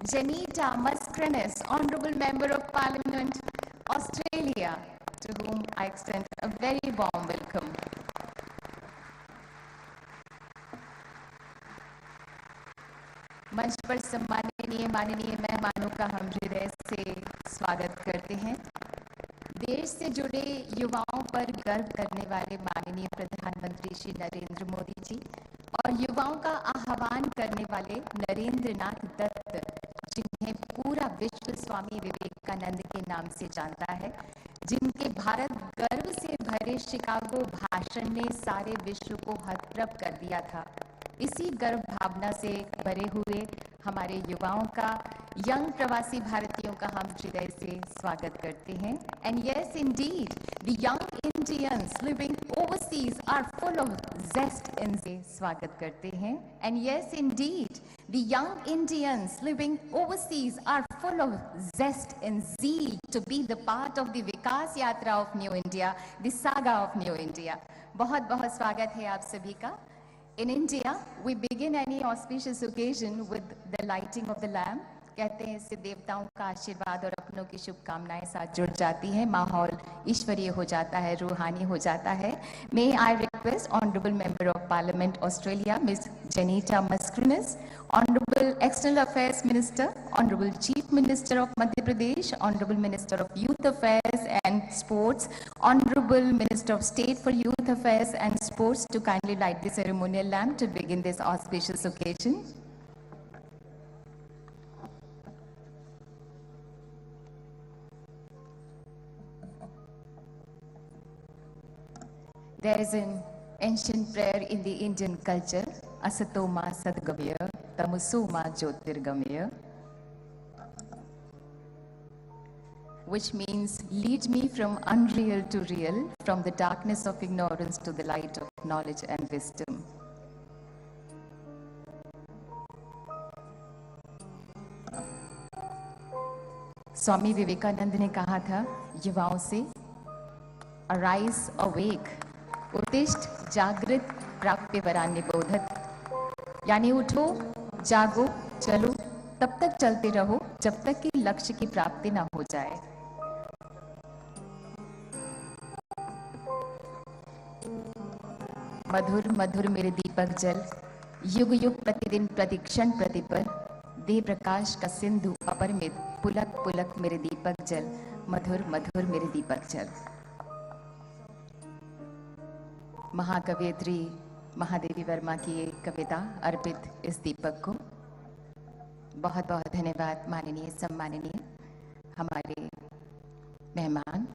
Janita Mascarenhas, Honourable Member of Parliament, Australia, to whom I extend a very warm welcome. मंच पर सम्माननीय माननीय मेहमानों का हम हृदय से स्वागत करते हैं। देश से जुड़े युवाओं पर गर्व करने वाले माननीय प्रधानमंत्री श्री नरेंद्र मोदी जी और युवाओं का आह्वान करने वाले नरेंद्र नाथ दत्त, जिन्हें पूरा विश्व स्वामी विवेकानंद के नाम से जानता है, जिनके भारत गर्व से भरे शिकागो भाषण ने सारे विश्व को हतप्रभ कर दिया था, इसी गर्व भावना से भरे हुए हमारे युवाओं का, यंग प्रवासी भारतीयों का हम हृदय से स्वागत करते हैं। And yes indeed, the young Indians living overseas are full of zest इन से स्वागत करते हैं। And yes indeed, the young Indians living overseas are full of zest and zeal to be the part of the vikas yatra of New India, the saga of New India. बहुत बहुत स्वागत है आप सभी का। In India, we begin any auspicious occasion with the lighting of the lamp. कहते हैं इससे देवताओं का आशीर्वाद और अपनों की शुभकामनाएं साथ जुड़ जाती हैं, माहौल ईश्वरीय हो जाता है, रूहानी हो जाता है। May I request Honourable Member of Parliament Australia, Ms. Janita Mascarenhas, Honourable External Affairs Minister, Honourable Chief Minister of Madhya Pradesh, Honourable Minister of Youth Affairs and Sports, Honourable Minister of State for Youth Affairs and Sports to kindly light the ceremonial lamp to begin this auspicious occasion. There is an ancient prayer in the Indian culture, Asato ma sadgamaya, tamuso ma jyotirgamaya, which means lead me from unreal to real, from the darkness of ignorance to the light of knowledge and wisdom. Swami Vivekananda ने कहा था युवाओं से, arise awake, उत्तिष्ठ जागृत प्राप्य वरान्य बोधत, यानी उठो, जागो, चलो, तब तक चलते रहो जब तक कि लक्ष्य की प्राप्ति ना हो जाए। मधुर मधुर मेरे दीपक जल, युग युग प्रतिदिन प्रतिक्षण प्रतिपल, दे प्रकाश का सिंधु अपरिमित, पुलक पुलक मेरे दीपक जल, मधुर मधुर मेरे दीपक जल। महाकवयित्री महादेवी वर्मा की ये कविता अर्पित इस दीपक को। बहुत बहुत धन्यवाद माननीय सम्माननीय हमारे मेहमान।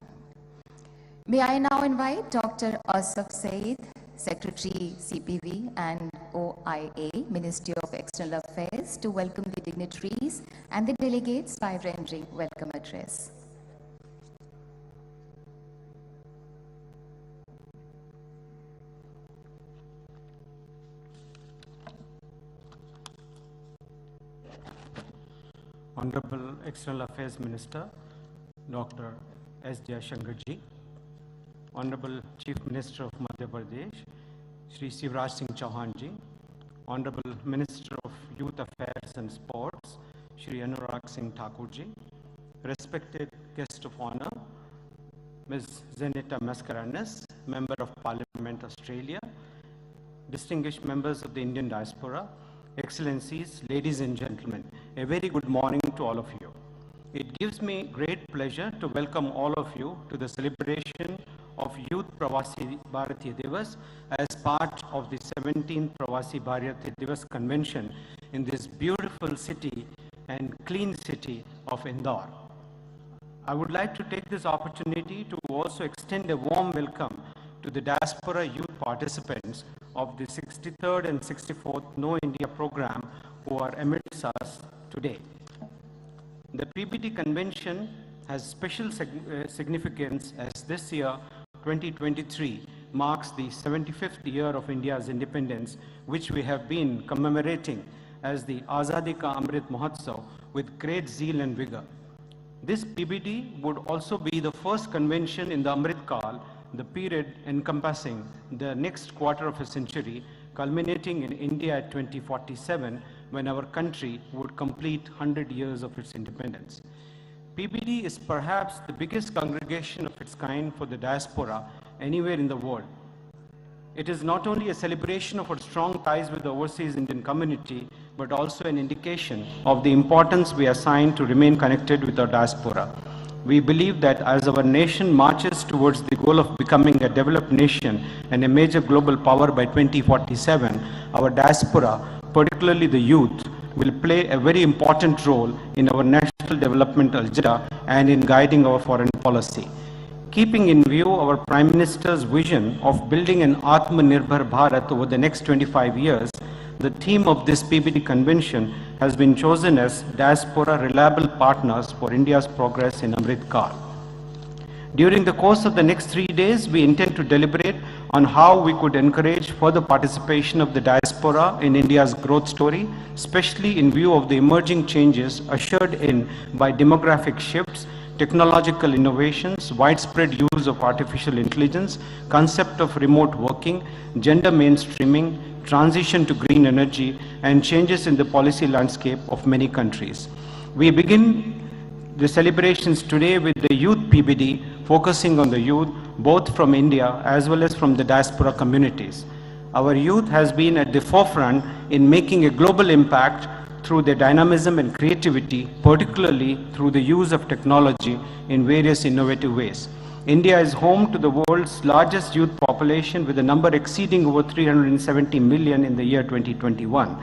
May I now invite Dr. Asif Saeed, Secretary CPV and OIA, Ministry of External Affairs, to welcome the dignitaries and the delegates by rendering welcome address. Honorable External Affairs Minister, Dr. S. Jaishankar ji, Honorable Chief Minister of Madhya Pradesh, Shri Shivraj Singh Chauhan ji, Honorable Minister of Youth Affairs and Sports, Shri Anurag Singh Thakur ji, respected guest of honor, Ms. Janita Mascarenhas, Member of Parliament Australia, distinguished members of the Indian diaspora, Excellencies, ladies and gentlemen, a very good morning to all of you. It gives me great pleasure to welcome all of you to the celebration of Youth Pravasi Bharatiya Divas as part of the 17th Pravasi Bharatiya Divas convention in this beautiful city and clean city of Indore. I would like to take this opportunity to also extend a warm welcome to the diaspora youth participants of the 63rd and 64th Know India program who are amidst us today. The PBT convention has special significance as this year, 2023, marks the 75th year of India's independence, which we have been commemorating as the Azadi Ka Amrit Mahotsav with great zeal and vigor. This PBT would also be the first convention in the Amrit Kal, the period encompassing the next quarter of a century, culminating in India at 2047, when our country would complete 100 years of its independence. PBD is perhaps the biggest congregation of its kind for the diaspora anywhere in the world. It is not only a celebration of our strong ties with the overseas Indian community, but also an indication of the importance we assign to remain connected with our diaspora. We believe that as our nation marches towards the goal of becoming a developed nation and a major global power by 2047, our diaspora, particularly the youth, will play a very important role in our national development agenda and in guiding our foreign policy. Keeping in view our Prime Minister's vision of building an Atmanirbhar Bharat over the next 25 years, the theme of this PBD convention has been chosen as Diaspora Reliable Partners for India's Progress in Amrit Kaal. During the course of the next 3 days, we intend to deliberate on how we could encourage further participation of the diaspora in India's growth story, especially in view of the emerging changes ushered in by demographic shifts, technological innovations, widespread use of artificial intelligence, concept of remote working, gender mainstreaming, transition to green energy, and changes in the policy landscape of many countries. We begin the celebrations today with the Youth PBD, focusing on the youth, both from India as well as from the diaspora communities. Our youth has been at the forefront in making a global impact through their dynamism and creativity, particularly through the use of technology in various innovative ways. India is home to the world's largest youth population, with a number exceeding over 370 million in the year 2021.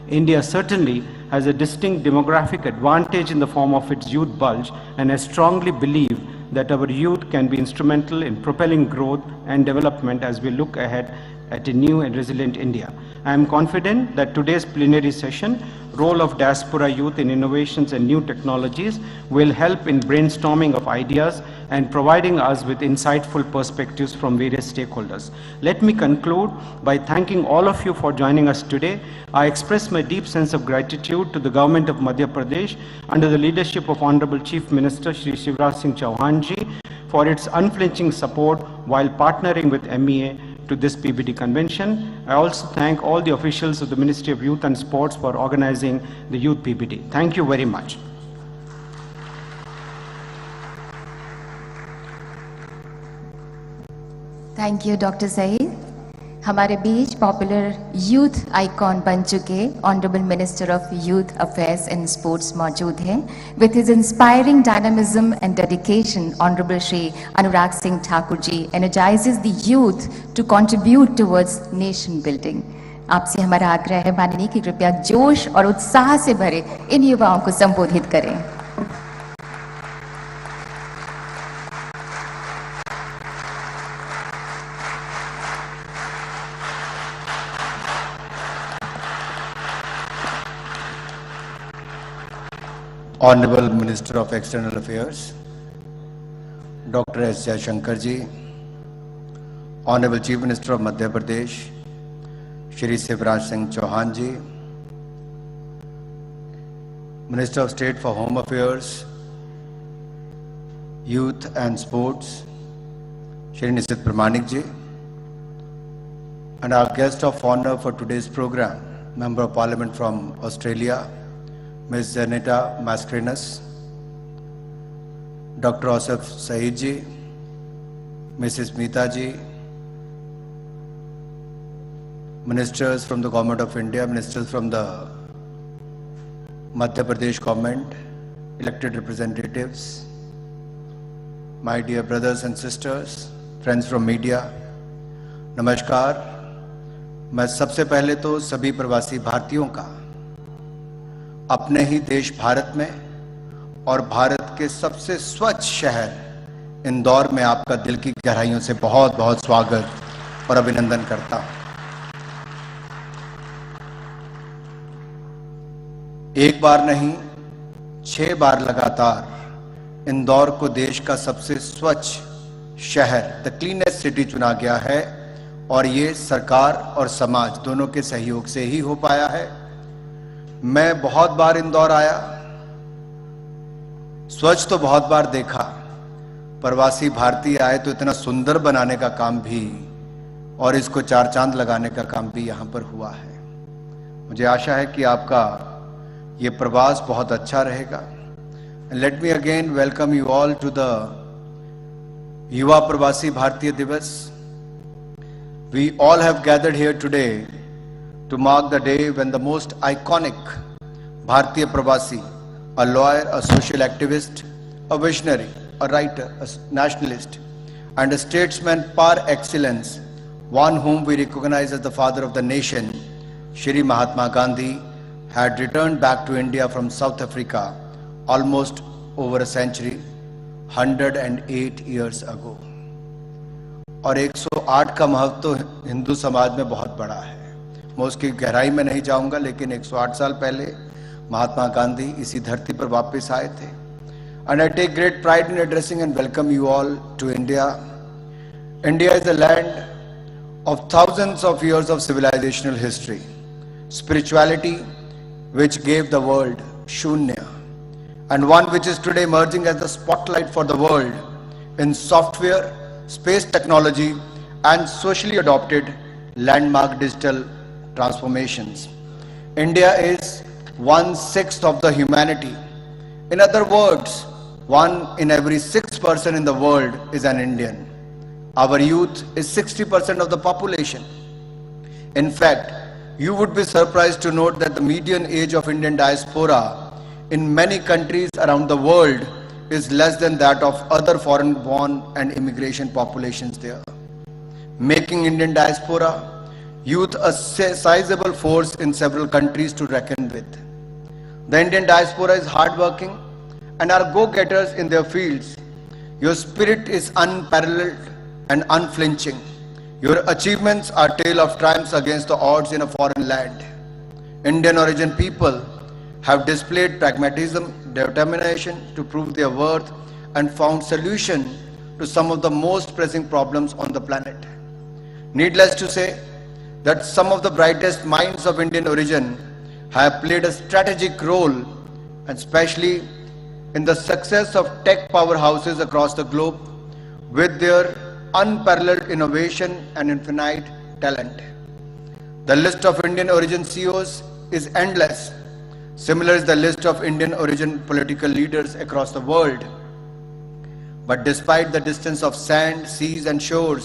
India certainly has a distinct demographic advantage in the form of its youth bulge, and I strongly believe that our youth can be instrumental in propelling growth and development as we look ahead at a new and resilient India. I am confident that today's plenary session, role of diaspora youth in innovations and new technologies, will help in brainstorming of ideas and providing us with insightful perspectives from various stakeholders. Let me conclude by thanking all of you for joining us today. I express my deep sense of gratitude to the Government of Madhya Pradesh under the leadership of Honorable Chief Minister Shri Shivraj Singh Chauhan ji for its unflinching support while partnering with MEA to this PBD convention. I also thank all the officials of the Ministry of Youth and Sports for organizing the Youth PBD. Thank you very much. Thank you doctor Saeed. हमारे बीच popular youth icon बन चुके honourable minister of youth affairs and sports मौजूद हैं। With his inspiring dynamism and dedication, honourable Shri Anurag Singh Thakur ji energises the youth to contribute towards nation building. आपसे हमारा आग्रह है माननीय कि कृपया जोश और उत्साह से भरे इन युवाओं को संबोधित करें। Honorable Minister of External Affairs, Dr. S. Jaishankar ji, Honorable Chief Minister of Madhya Pradesh, Shri Shivraj Singh Chauhan ji, Minister of State for Home Affairs, Youth and Sports, Shri Nisit Pramanik ji, and our guest of honor for today's program, Member of Parliament from Australia, Ms. Zaneta Mascarenhas, Dr. Asif Saeed ji, Mrs. Meeta ji, ministers from the Government of India, ministers from the Madhya Pradesh government, elected representatives, my dear brothers and sisters, friends from media, नमस्कार। मैं सबसे पहले तो सभी प्रवासी भारतीयों का अपने ही देश भारत में और भारत के सबसे स्वच्छ शहर इंदौर में आपका दिल की गहराइयों से बहुत बहुत स्वागत और अभिनंदन करता हूं। एक बार नहीं, 6 बार लगातार इंदौर को देश का सबसे स्वच्छ शहर, द क्लीनेस्ट सिटी चुना गया है, और ये सरकार और समाज दोनों के सहयोग से ही हो पाया है। मैं बहुत बार इंदौर आया, स्वच्छ तो बहुत बार देखा, प्रवासी भारतीय आए तो इतना सुंदर बनाने का काम भी और इसको 4 चांद लगाने का काम भी यहां पर हुआ है। मुझे आशा है कि आपका ये प्रवास बहुत अच्छा रहेगा. And let me again welcome you all to the Yuva Pravasi Bharatiya Divas. We all have gathered here today to mark the day when the most iconic Bharatiya Pravasi, a lawyer, a social activist, a visionary, a writer, a nationalist, and a statesman par excellence, one whom we recognize as the father of the nation, Shri Mahatma Gandhi, had returned back to India from South Africa almost over a century, 108 years ago. और 108 का महत्व तो हिंदू समाज में बहुत बड़ा है. मैं उसकी गहराई में नहीं जाऊंगा, लेकिन 108 साल पहले महात्मा गांधी इसी धरती पर वापस आए थे. And I take great pride in addressing and welcome you all to India. India is a land of thousands of years of civilizational history, spirituality which gave the world Shunya, and one which is today emerging as the spotlight for the world in software, space technology, and socially adopted landmark digital transformations. India is 1/6 of the humanity. In other words, 1 in every 6 person in the world is an Indian. Our youth is 60% of the population. In fact, you would be surprised to note that the median age of Indian diaspora in many countries around the world is less than that of other foreign-born and immigration populations there, making Indian diaspora youth a sizable force in several countries to reckon with. The Indian diaspora is hardworking and are go-getters in their fields. Your spirit is unparalleled and unflinching. Your achievements are a tale of triumphs against the odds in a foreign land. Indian origin people have displayed pragmatism, determination to prove their worth, and found solution to some of the most pressing problems on the planet. Needless to say that some of the brightest minds of Indian origin have played a strategic role, and especially in the success of tech powerhouses across the globe with their unparalleled innovation and infinite talent. The list of Indian origin CEOs is endless. Similar is the list of Indian origin political leaders across the world. But despite the distance of sand, seas and shores,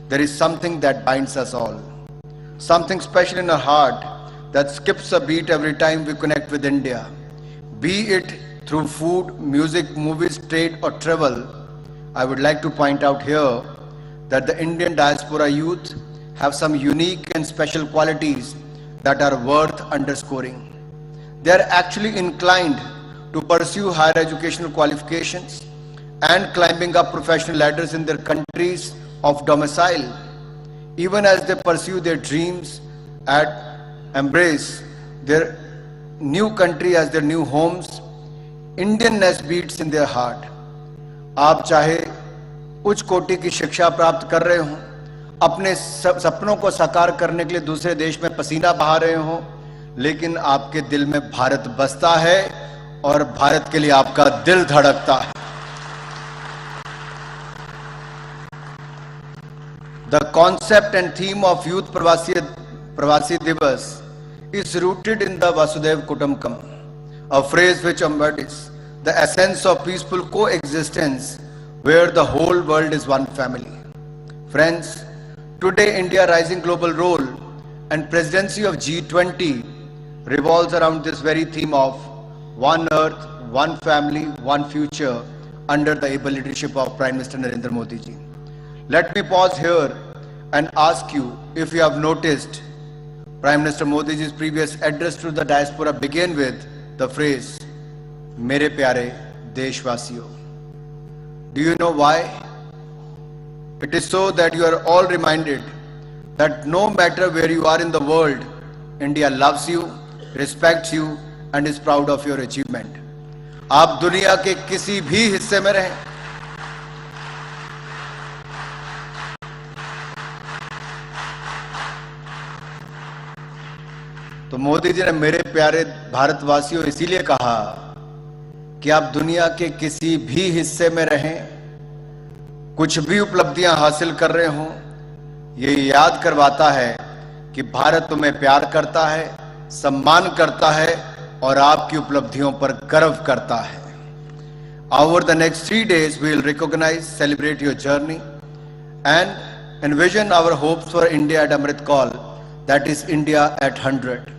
there is something that binds us all. Something special in our heart that skips a beat every time we connect with India. Be it through food, music, movies, trade or travel, I would like to point out here that the Indian diaspora youth have some unique and special qualities that are worth underscoring. They are actually inclined to pursue higher educational qualifications and climbing up professional ladders in their countries of domicile, even as they pursue their dreams and embrace their new country as their new homes. Indianness beats in their heart. आप चाहे उच्च कोटि की शिक्षा प्राप्त कर रहे हो, अपने सपनों को साकार करने के लिए दूसरे देश में पसीना बहा रहे हो, लेकिन आपके दिल में भारत बसता है और भारत के लिए आपका दिल धड़कता है. The concept and theme of Youth Pravasi Divas is rooted in the Vasudhaiva Kutumbakam, a phrase which embodies the essence of peaceful coexistence where the whole world is one family. Friends, today India's rising global role and presidency of G20 revolves around this very theme of one earth, one family, one future under the able leadership of Prime Minister Narendra Modi ji. Let me pause here and ask you if you have noticed Prime Minister Modi ji's previous address to the diaspora began with the phrase, Mere Pyare Deshvasiyo. Do you know why? It is so that you are all reminded that no matter where you are in the world, India loves you, respects you and is proud of your achievement. आप दुनिया के किसी भी हिस्से में रहें, तो मोदी जी ने मेरे प्यारे भारतवासियों इसीलिए कहा कि आप दुनिया के किसी भी हिस्से में रहें, कुछ भी उपलब्धियां हासिल कर रहे हों, ये याद करवाता है कि भारत तुम्हें प्यार करता है, सम्मान करता है और आपकी उपलब्धियों पर गर्व करता है। Over the next 3 days, we will recognize, celebrate your journey and envision our hopes for India at Amrit Kaul, that is India at 100.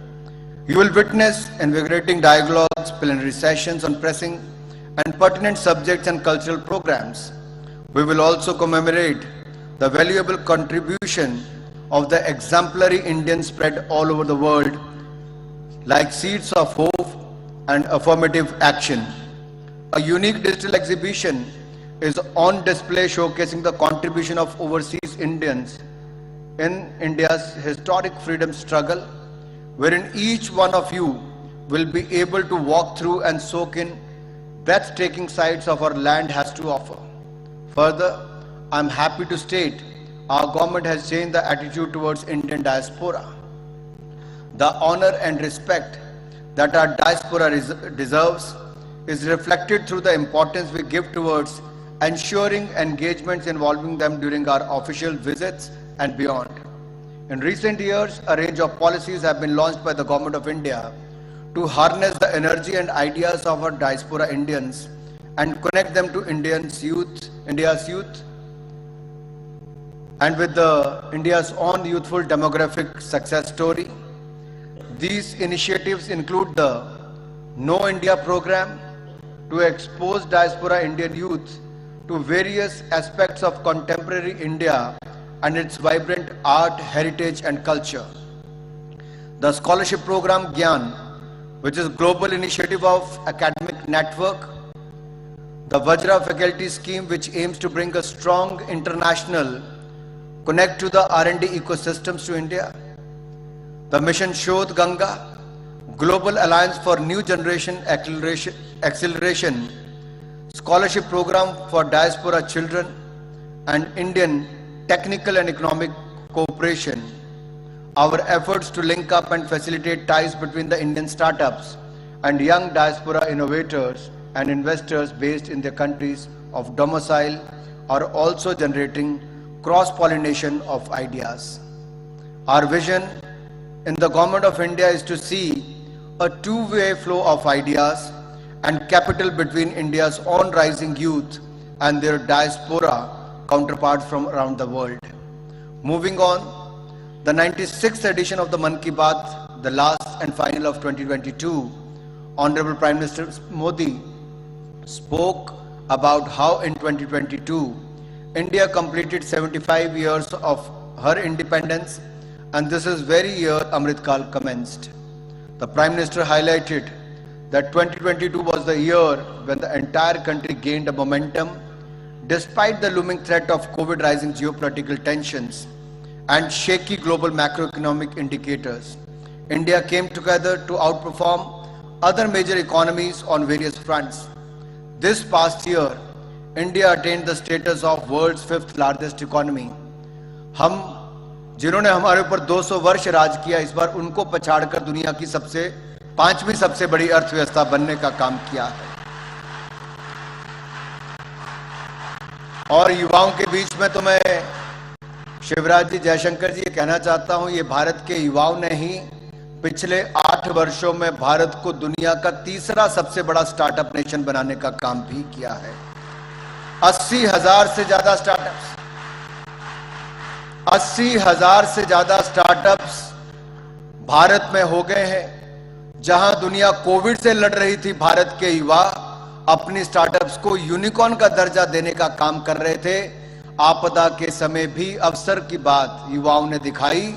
You will witness invigorating dialogues, plenary sessions on pressing and pertinent subjects and cultural programs. We will also commemorate the valuable contribution of the exemplary Indians spread all over the world like seeds of hope and affirmative action. A unique digital exhibition is on display showcasing the contribution of overseas Indians in India's historic freedom struggle, wherein each one of you will be able to walk through and soak in breathtaking sights of our land has to offer. Further, I am happy to state our government has changed the attitude towards Indian diaspora. The honor and respect that our diaspora deserves is reflected through the importance we give towards ensuring engagements involving them during our official visits and beyond. In recent years, a range of policies have been launched by the Government of India to harness the energy and ideas of our diaspora Indians and connect them to India's youth, and with India's own youthful demographic success story. These initiatives include the Know India program to expose diaspora Indian youth to various aspects of contemporary India and its vibrant art, heritage and culture. The scholarship program Gyan, which is a global initiative of academic network. The Vajra faculty scheme, which aims to bring a strong international connect to the R&D ecosystems to India. The Mission Shodh Ganga, Global Alliance for New Generation Acceleration, Scholarship Program for Diaspora Children, and Indian Technical and Economic Cooperation. Our efforts to link up and facilitate ties between the Indian startups and young diaspora innovators and investors based in their countries of domicile are also generating cross-pollination of ideas. Our vision in the Government of India is to see a two-way flow of ideas and capital between India's own rising youth and their diaspora counterparts from around the world. Moving on, the 96th edition of the Mann Ki Baat, the last and final of 2022, Honorable Prime Minister Modi spoke about how in 2022, India completed 75 years of her independence, and this is very year Amrit Kaal commenced. The Prime Minister highlighted that 2022 was the year when the entire country gained a momentum despite the looming threat of COVID, rising geopolitical tensions and shaky global macroeconomic indicators. India came together to outperform other major economies on various fronts. This past year, India attained the status of world's 5th largest economy. हम जिन्होंने हमारे ऊपर 200 वर्ष राज किया, इस बार उनको पछाड़कर दुनिया की 5वीं सबसे बड़ी अर्थव्यवस्था बनने का काम किया है। और युवाओं के बीच में तो मैं शिवराज जी, जयशंकर जी, ये कहना चाहता हूं, ये भारत के युवाओं ने ही पिछले 8 वर्षों में भारत को दुनिया का 3रा सबसे बड़ा स्टार्टअप नेशन बनाने का काम भी किया है। 80,000 से ज्यादा स्टार्टअप्स, 80,000 से ज्यादा स्टार्टअप्स भारत में हो गए हैं। जहां दुनिया कोविड से लड़ रही थी, भारत के युवा अपनी स्टार्टअप्स को यूनिकॉर्न का दर्जा देने का काम कर रहे थे। आपदा के समय भी अवसर की बात युवाओं ने दिखाई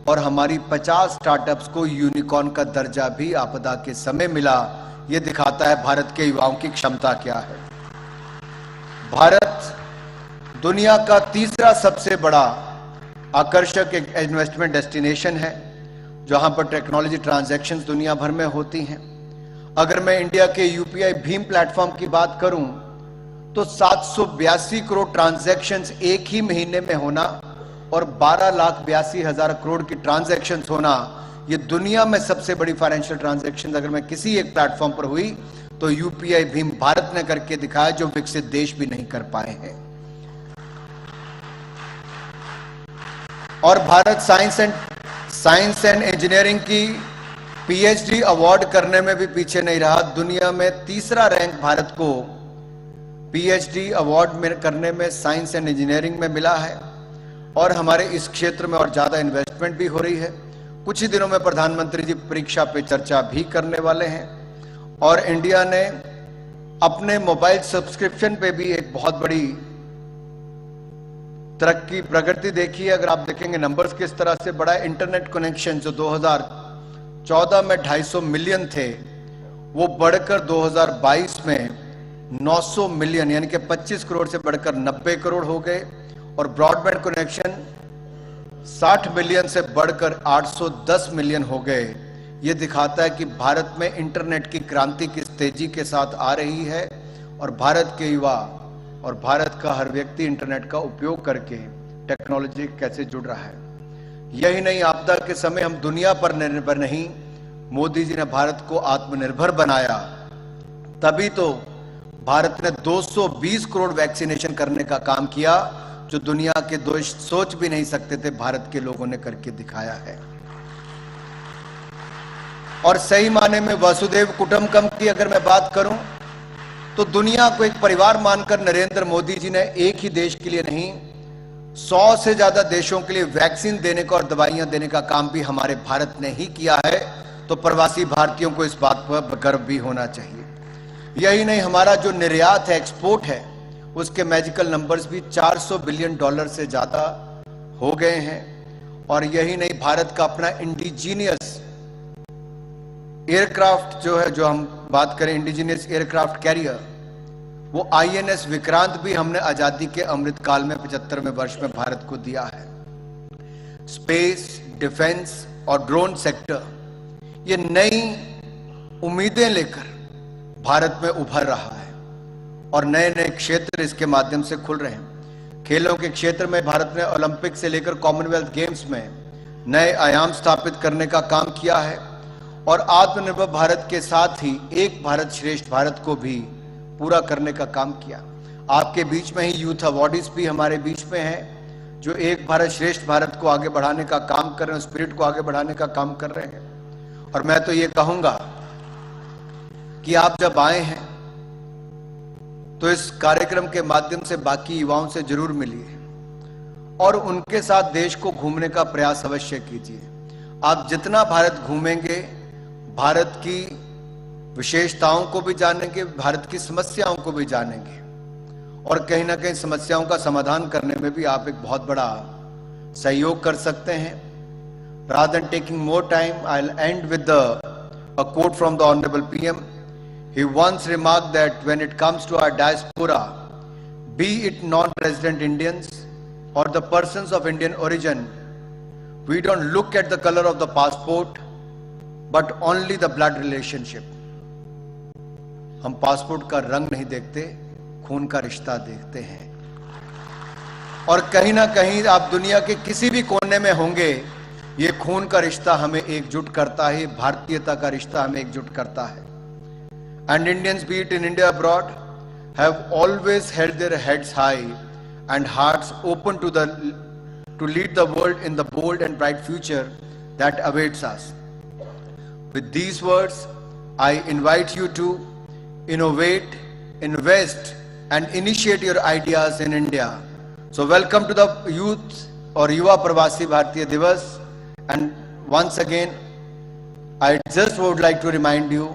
और हमारी 50 स्टार्टअप्स को यूनिकॉर्न का दर्जा भी आपदा के समय मिला। यह दिखाता है भारत के युवाओं की क्षमता क्या है। भारत दुनिया का 3रा सबसे बड़ा आकर्षक इन्वेस्टमेंट डेस्टिनेशन है, जहां पर टेक्नोलॉजी ट्रांजैक्शंस दुनिया भर में होती हैं। अगर मैं इंडिया के यूपीआई भीम प्लेटफॉर्म की बात करूं तो 782 करोड़ ट्रांजैक्शंस एक ही महीने में होना और 12,82,000 करोड़ की ट्रांजैक्शंस होना, ये दुनिया में सबसे बड़ी फाइनेंशियल ट्रांजैक्शंस अगर मैं किसी एक प्लेटफॉर्म पर हुई तो यूपीआई भीम भारत ने करके दिखाया, जो विकसित देश भी नहीं कर पाए हैं। और भारत साइंस एंड इंजीनियरिंग की पीएचडी अवार्ड करने में भी पीछे नहीं रहा। दुनिया में तीसरा रैंक भारत को पीएचडी अवार्ड में करने में साइंस एंड इंजीनियरिंग में मिला है और हमारे इस क्षेत्र में और ज्यादा इन्वेस्टमेंट भी हो रही है। कुछ ही दिनों में प्रधानमंत्री जी परीक्षा पे चर्चा भी करने वाले हैं और इंडिया ने अपने मोबाइल सब्सक्रिप्शन पे भी एक बहुत बड़ी तरक्की प्रगति देखी है। अगर आप देखेंगे नंबर्स किस तरह से बड़ा इंटरनेट कनेक्शन जो 2014 में 250 मिलियन थे वो बढ़कर 2022 में 900 मिलियन यानी कि 25 करोड़ से बढ़कर 90 करोड़ हो गए और ब्रॉडबैंड कनेक्शन 60 मिलियन से बढ़कर 810 मिलियन हो गए। ये दिखाता है कि भारत में इंटरनेट की क्रांति किस तेजी के साथ आ रही है और भारत के युवा और भारत का हर व्यक्ति इंटरनेट का उपयोग करके टेक्नोलॉजी कैसे जुड़ रहा है। यही नहीं, आपदा के समय हम दुनिया पर निर्भर नहीं, मोदी जी ने भारत को आत्मनिर्भर बनाया। तभी तो भारत ने 220 करोड़ वैक्सीनेशन करने का काम किया जो दुनिया के देश सोच भी नहीं सकते थे, भारत के लोगों ने करके दिखाया है। और सही माने में वसुधैव कुटुंबकम की अगर मैं बात करूं तो दुनिया को एक परिवार मानकर नरेंद्र मोदी जी ने एक ही देश के लिए नहीं 100 से ज्यादा देशों के लिए वैक्सीन देने का और दवाइयां देने का काम भी हमारे भारत ने ही किया है। तो प्रवासी भारतीयों को इस बात पर गर्व भी होना चाहिए। यही नहीं, हमारा जो निर्यात है, एक्सपोर्ट है, उसके मैजिकल नंबर्स भी $400 बिलियन से ज्यादा हो गए हैं। और यही नहीं, भारत का अपना इंडिजीनियस एयरक्राफ्ट जो है, जो हम बात करें इंडिजीनियस एयरक्राफ्ट कैरियर, वो आईएनएस विक्रांत भी हमने आजादी के अमृत काल में 75वें वर्ष में भारत को दिया है। स्पेस, डिफेंस और ड्रोन सेक्टर ये नई उम्मीदें लेकर भारत में उभर रहा है और नए नए क्षेत्र इसके माध्यम से खुल रहे हैं। खेलों के क्षेत्र में भारत ने ओलंपिक से लेकर कॉमनवेल्थ गेम्स में नए आयाम स्थापित करने का काम किया है और आत्मनिर्भर भारत के साथ ही एक भारत श्रेष्ठ भारत को भी पूरा करने का काम किया। आपके बीच में ही यूथ अवार्डीज भी हमारे बीच में हैं जो एक भारत श्रेष्ठ भारत को आगे बढ़ाने का काम कर रहे हैं, स्पिरिट को आगे बढ़ाने का काम कर रहे हैं। और मैं तो ये कहूंगा कि आप जब आए हैं तो इस कार्यक्रम के माध्यम से बाकी युवाओं से जरूर मिलिए और उनके साथ देश को घूमने का प्रयास अवश्य कीजिए। आप जितना भारत घूमेंगे, भारत की विशेषताओं को भी जानेंगे, भारत की समस्याओं को भी जानेंगे और कहीं ना कहीं समस्याओं का समाधान करने में भी आप एक बहुत बड़ा सहयोग कर सकते हैं। Rather than taking more time, I'll end with a quote from the Honorable PM. He once remarked that when it comes to our diaspora, be it non-resident Indians or the persons of Indian origin, we don't look at the color of the passport, but only the blood relationship. हम passport का रंग नहीं देखते, खून का रिश्ता देखते हैं। और कहीं ना कहीं आप दुनिया के किसी भी कोने में होंगे, ये खून का रिश्ता हमें एकजुट करता है, भारतीयता का रिश्ता हमें एकजुट करता है। And Indians, be it in India abroad, have always held their heads high and hearts open to lead the world in the bold and bright future that awaits us. With these words, I invite you to innovate, invest, and initiate your ideas in India. So welcome to the youth or Yuva Pravasi Bharatiya Divas. And once again, I just would like to remind you,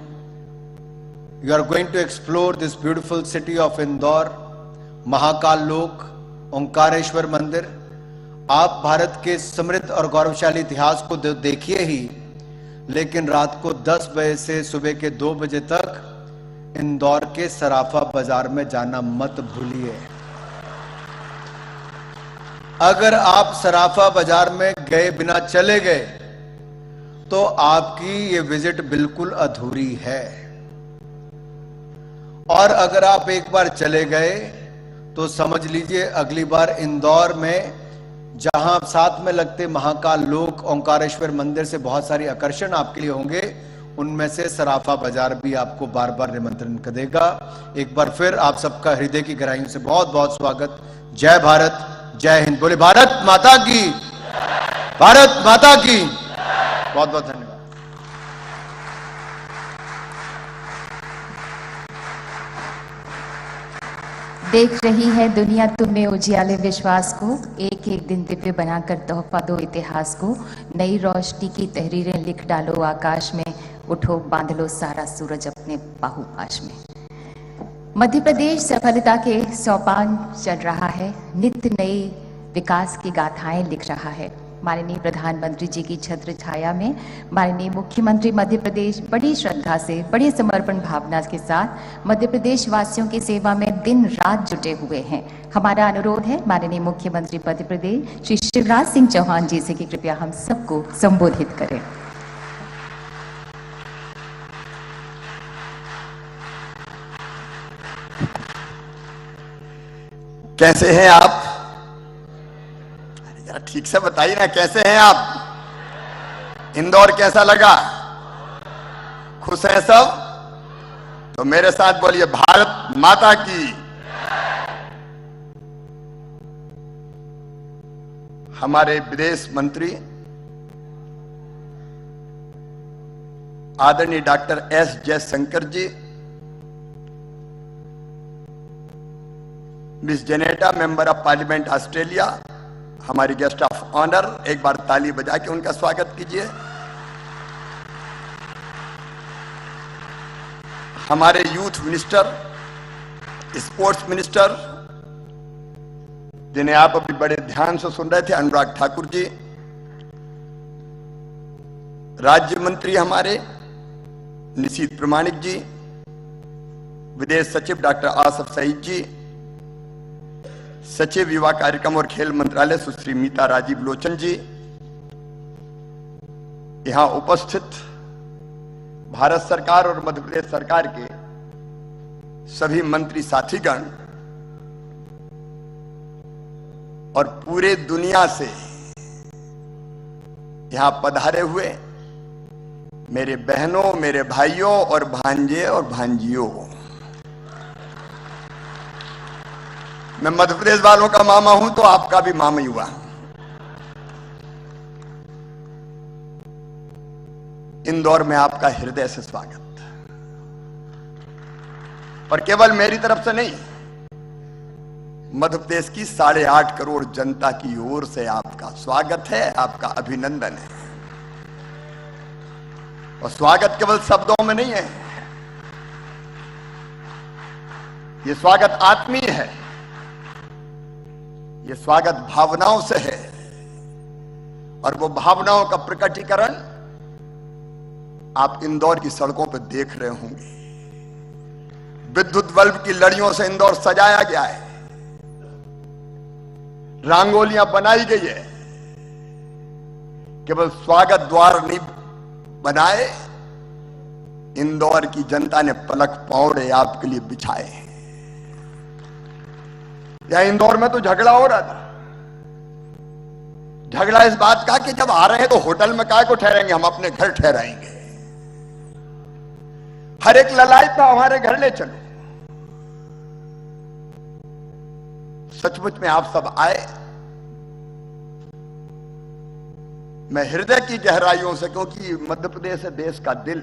you are going to explore this beautiful city of Indore, Mahakal Lok, Omkareshwar मंदिर। आप भारत के समृद्ध और गौरवशाली इतिहास को देखिए ही, लेकिन रात को 10 बजे से सुबह के 2 बजे तक इंदौर के सराफा बाजार में जाना मत भूलिए। अगर आप सराफा बाजार में गए बिना चले गए तो आपकी ये विजिट बिल्कुल अधूरी है। और अगर आप एक बार चले गए तो समझ लीजिए अगली बार इंदौर में जहां साथ में लगते महाकाल लोक, ओंकारेश्वर मंदिर से बहुत सारी आकर्षण आपके लिए होंगे, उनमें से सराफा बाजार भी आपको बार बार निमंत्रण देगा। एक बार फिर आप सबका हृदय की गहराइयों से बहुत बहुत स्वागत। जय भारत, जय हिंद। बोले भारत माता की, भारत माता की। बहुत बहुत धन्यवाद। देख रही है दुनिया तुम में उजियाले विश्वास को, एक एक दिन दिव्य बनाकर तोहफा दो इतिहास को। नई रोशनी की तहरीरें लिख डालो आकाश में, उठो बांध लो सारा सूरज अपने बाहुपाश में। मध्य प्रदेश सफलता के सोपान चढ़ रहा है, नित्य नए विकास की गाथाएं लिख रहा है। माननीय प्रधानमंत्री जी की छत्र छाया में माननीय मुख्यमंत्री मध्य प्रदेश बड़ी श्रद्धा से, बड़ी समर्पण भावना के साथ मध्य प्रदेश वासियों की सेवा में दिन रात जुटे हुए हैं। हमारा अनुरोध है माननीय मुख्यमंत्री मध्य प्रदेश श्री शिवराज सिंह चौहान जी से कि कृपया हम सबको संबोधित करें। कैसे हैं आप? यार ठीक से बताइए ना, कैसे हैं आप? इंदौर कैसा लगा? खुश हैं सब? तो मेरे साथ बोलिए भारत माता की। हमारे विदेश मंत्री आदरणीय doctor S Jaishankar ji, Miss Janeta member of parliament Australia, हमारी गेस्ट ऑफ ऑनर, एक बार ताली बजा के उनका स्वागत कीजिए। हमारे यूथ मिनिस्टर, स्पोर्ट्स मिनिस्टर, जिन्हें आप अभी बड़े ध्यान से सुन रहे थे, अनुराग ठाकुर जी। राज्य मंत्री हमारे निशीथ प्रमाणिक जी, विदेश सचिव डॉक्टर आसफ सईद जी, सचिव युवा कार्यक्रम और खेल मंत्रालय सुश्री मीता राजीव लोचन जी, यहां उपस्थित भारत सरकार और मध्य प्रदेश सरकार के सभी मंत्री साथीगण और पूरे दुनिया से यहां पधारे हुए मेरे बहनों, मेरे भाइयों और भांजे और भांजियों, मैं मध्य प्रदेश वालों का मामा हूं तो आपका भी मामा ही हुआ। इंदौर में आपका हृदय से स्वागत, और केवल मेरी तरफ से नहीं, मध्य प्रदेश की 8.5 करोड़ जनता की ओर से आपका स्वागत है, आपका अभिनंदन है। और स्वागत केवल शब्दों में नहीं है, यह स्वागत आत्मीय है, ये स्वागत भावनाओं से है, और वो भावनाओं का प्रकटीकरण आप इंदौर की सड़कों पर देख रहे होंगे। विद्युत बल्ब की लड़ियों से इंदौर सजाया गया है, रंगोलियां बनाई गई है। केवल स्वागत द्वार नहीं बनाए, इंदौर की जनता ने पलक पौड़े आपके लिए बिछाए। या इंदौर में तो झगड़ा हो रहा था, झगड़ा इस बात का कि जब आ रहे हैं तो होटल में काय को ठहरेंगे, हम अपने घर ठहराएंगे। हर एक ललायत था हमारे घर ले चलो। सचमुच में आप सब आए। मैं हृदय की गहराइयों से, क्योंकि मध्य प्रदेश है देश का दिल,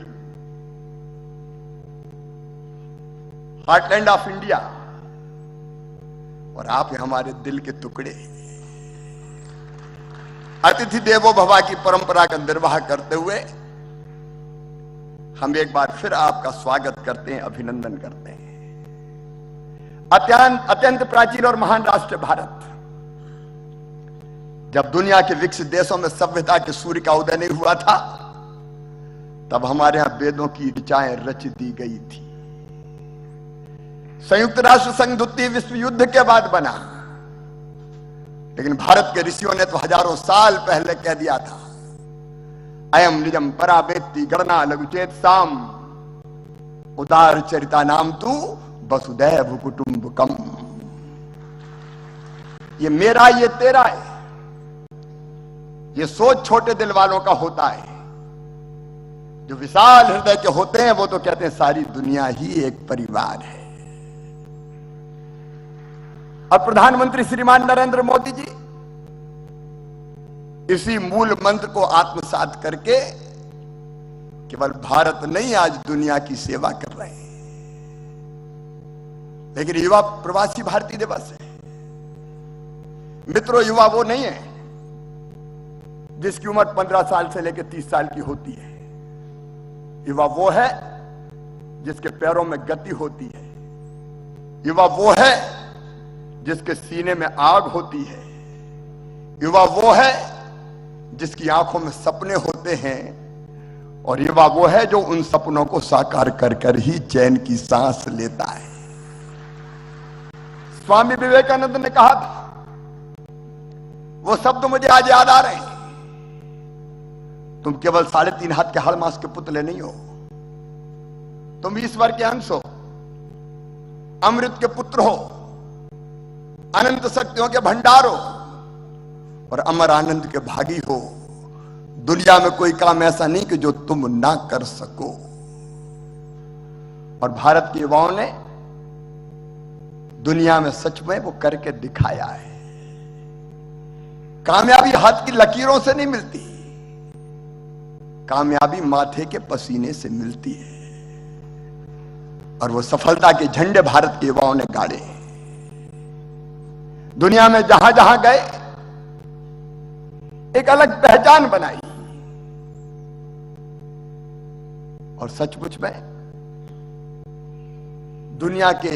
हार्टलैंड ऑफ इंडिया, और आप हमारे दिल के टुकड़े। अतिथि देवो भव की परंपरा का निर्वाह करते हुए हम एक बार फिर आपका स्वागत करते हैं, अभिनंदन करते हैं। अत्यंत प्राचीन और महान राष्ट्र भारत, जब दुनिया के विकसित देशों में सभ्यता के सूर्य का उदय नहीं हुआ था, तब हमारे यहां वेदों की ऋचाएं रच दी गई थी। संयुक्त राष्ट्र संघ द्वितीय विश्व युद्ध के बाद बना, लेकिन भारत के ऋषियों ने तो हजारों साल पहले कह दिया था, अयम निजम परावेत्ति गणना लघुचेत साम, उदार चरिता नाम तू वसुदैव कुटुंबकम। ये मेरा, ये तेरा है। ये सोच छोटे दिल वालों का होता है। जो विशाल हृदय के होते हैं वो तो कहते हैं सारी दुनिया ही एक परिवार है। और प्रधानमंत्री श्रीमान नरेंद्र मोदी जी इसी मूल मंत्र को आत्मसात करके केवल भारत नहीं, आज दुनिया की सेवा कर रहे हैं। लेकिन युवा प्रवासी भारतीय दिवस है। मित्रों, युवा वो नहीं है जिसकी उम्र 15 साल से लेकर 30 साल की होती है। युवा वो है जिसके पैरों में गति होती है। युवा वो है जिसके सीने में आग होती है। युवा वो है जिसकी आंखों में सपने होते हैं। और युवा वो है जो उन सपनों को साकार कर कर ही चैन की सांस लेता है। स्वामी विवेकानंद ने कहा था, वो शब्द मुझे आज याद आ रहे हैं, तुम केवल 3.5 हाथ के हाड़ मांस के पुतले नहीं हो, तुम ईश्वर के अंश हो, अमृत के पुत्र हो, अनंत शक्तियों के भंडार हो और अमर आनंद के भागी हो। दुनिया में कोई काम ऐसा नहीं कि जो तुम ना कर सको। और भारत के युवाओं ने दुनिया में सच में वो करके दिखाया है। कामयाबी हाथ की लकीरों से नहीं मिलती, कामयाबी माथे के पसीने से मिलती है। और वो सफलता के झंडे भारत के युवाओं ने गाड़े। दुनिया में जहां जहां गए एक अलग पहचान बनाई। और सचमुच में दुनिया के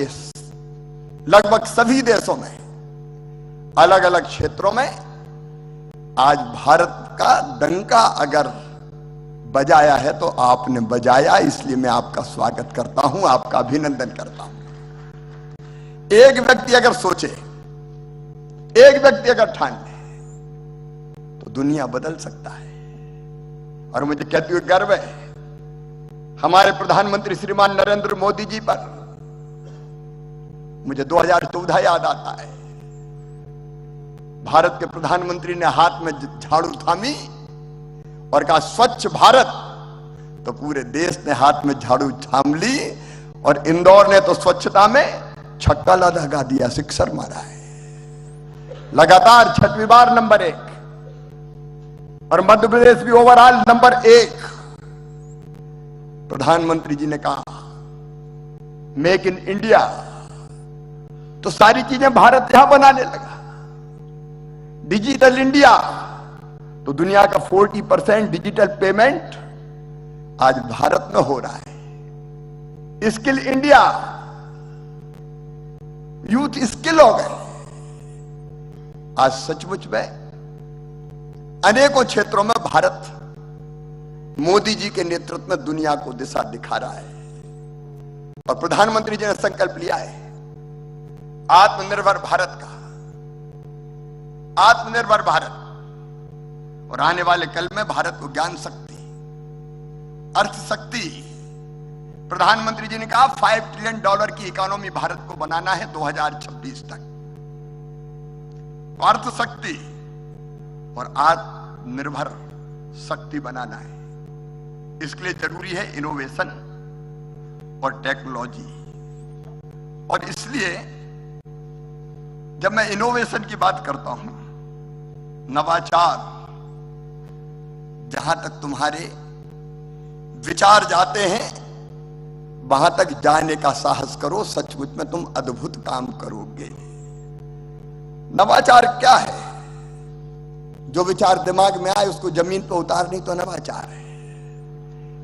लगभग सभी देशों में अलग अलग क्षेत्रों में आज भारत का डंका अगर बजाया है तो आपने बजाया, इसलिए मैं आपका स्वागत करता हूं, आपका अभिनंदन करता हूं। एक व्यक्ति अगर सोचे, एक व्यक्ति अगर ठान ले तो दुनिया बदल सकता है। और मुझे कहते हुए गर्व है हमारे प्रधानमंत्री श्रीमान नरेंद्र मोदी जी पर। मुझे 2014 याद आता है, भारत के प्रधानमंत्री ने हाथ में झाड़ू थामी और कहा स्वच्छ भारत, तो पूरे देश ने हाथ में झाड़ू थाम ली। और इंदौर ने तो स्वच्छता में छक्का लगा दिया, सिक्सर मारा है, लगातार 6वीं बार नंबर 1। और मध्य प्रदेश भी ओवरऑल नंबर 1। प्रधानमंत्री जी ने कहा मेक इन इंडिया, तो सारी चीजें भारत यहां बनाने लगा। डिजिटल इंडिया, तो दुनिया का 40% डिजिटल पेमेंट आज भारत में हो रहा है। स्किल इंडिया, यूथ स्किल हो गए। आज सचमुच में अनेकों क्षेत्रों में भारत मोदी जी के नेतृत्व में दुनिया को दिशा दिखा रहा है। और प्रधानमंत्री जी ने संकल्प लिया है आत्मनिर्भर भारत का, आत्मनिर्भर भारत। और आने वाले कल में भारत को ज्ञान शक्ति, अर्थ शक्ति, प्रधानमंत्री जी ने कहा $5 ट्रिलियन की इकोनॉमी भारत को बनाना है 2026 तक। अर्थ शक्ति और आत्मनिर्भर शक्ति बनाना है। इसके लिए जरूरी है इनोवेशन और टेक्नोलॉजी। और इसलिए जब मैं इनोवेशन की बात करता हूं, नवाचार, जहां तक तुम्हारे विचार जाते हैं वहां तक जाने का साहस करो, सचमुच में तुम अद्भुत काम करोगे। नवाचार क्या है? जो विचार दिमाग में आए उसको जमीन पर उतारनी तो नवाचार है।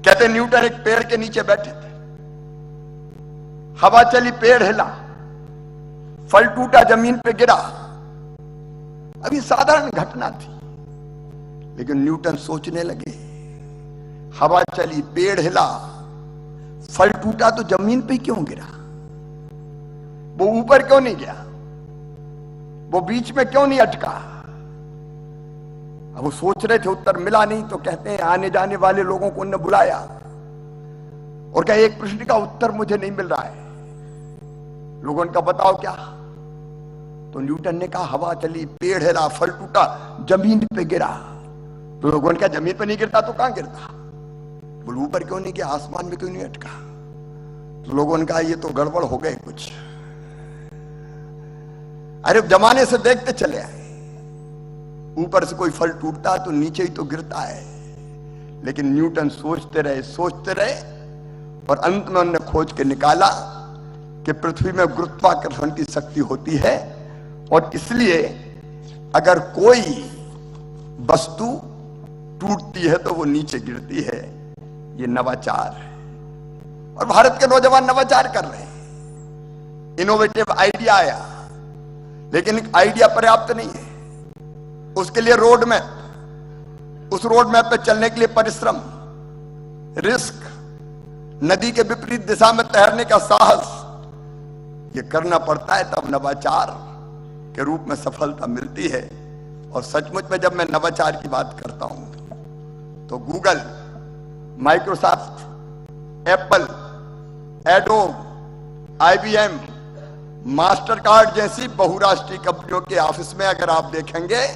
कहते न्यूटन एक पेड़ के नीचे बैठे थे, हवा चली, पेड़ हिला, फल टूटा, जमीन पे गिरा। अभी साधारण घटना थी, लेकिन न्यूटन सोचने लगे, हवा चली, पेड़ हिला, फल टूटा, तो जमीन पे क्यों गिरा? वो ऊपर क्यों नहीं गया? वो बीच में क्यों नहीं अटका? अब वो सोच रहे थे, उत्तर मिला नहीं। तो कहते हैं आने जाने वाले लोगों को उन्होंने बुलाया और कहा एक प्रश्न का उत्तर मुझे नहीं मिल रहा है। लोगों ने कहा बताओ क्या? तो न्यूटन ने कहा हवा चली, पेड़ हिला, फल टूटा, जमीन पे गिरा। तो लोगों ने कहा जमीन पे नहीं गिरता तो कहां गिरता? बोल ऊपर क्यों नहीं गया, आसमान में क्यों नहीं अटका? तो लोगों ने कहा ये तो गड़बड़ हो गए कुछ। अरे जमाने से देखते चले आए, ऊपर से कोई फल टूटता तो नीचे ही तो गिरता है। लेकिन न्यूटन सोचते रहे और अंत में उन्होंने खोज के निकाला कि पृथ्वी में गुरुत्वाकर्षण की शक्ति होती है और इसलिए अगर कोई वस्तु टूटती है तो वो नीचे गिरती है। ये नवाचार है और भारत के नौजवान नवाचार कर रहे हैं। इनोवेटिव आइडिया आया, लेकिन आइडिया पर्याप्त नहीं है। उसके लिए रोड मैप, उस रोड मैप पे चलने के लिए परिश्रम, रिस्क, नदी के विपरीत दिशा में तैरने का साहस, ये करना पड़ता है, तब नवाचार के रूप में सफलता मिलती है। और सचमुच में जब मैं नवाचार की बात करता हूं तो Google, Microsoft, Apple, adobe, IBM, master card जैसी बहुराष्ट्रीय कंपनियों के ऑफिस में अगर आप देखेंगे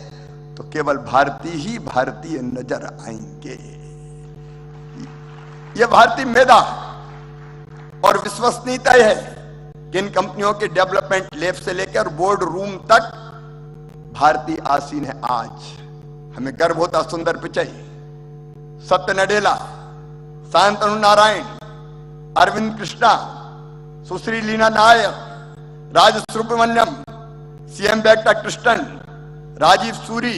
तो केवल भारतीय नजर आएंगे। यह भारतीय मेधा और विश्वसनीयता है कि इन कंपनियों के डेवलपमेंट लैब से लेकर बोर्ड रूम तक भारतीय आसीन है। आज हमें गर्व होता सुंदर पिचई, सत्य नडेला, शांतनु नारायण, अरविंद कृष्णा, सुश्री लीना नायर, राज सुब्रमण्यम, सीएम बेक्टा कृष्णन, राजीव सूरी,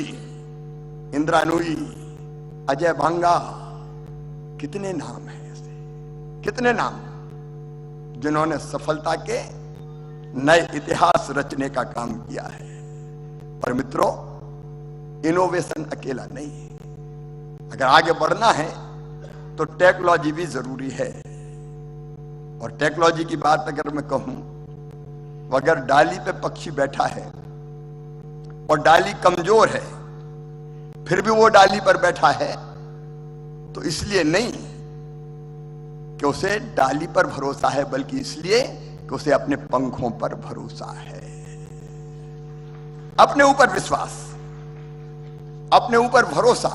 इंदिरा नूई, अजय भांगा, कितने नाम हैं ऐसे, कितने नाम जिन्होंने सफलता के नए इतिहास रचने का काम किया है। और मित्रों, इनोवेशन अकेला नहीं है, अगर आगे बढ़ना है तो टेक्नोलॉजी भी जरूरी है। और टेक्नोलॉजी की बात अगर मैं कहूं, अगर डाली पे पक्षी बैठा है और डाली कमजोर है फिर भी वो डाली पर बैठा है, तो इसलिए नहीं कि उसे डाली पर भरोसा है, बल्कि इसलिए कि उसे अपने पंखों पर भरोसा है। अपने ऊपर विश्वास, अपने ऊपर भरोसा।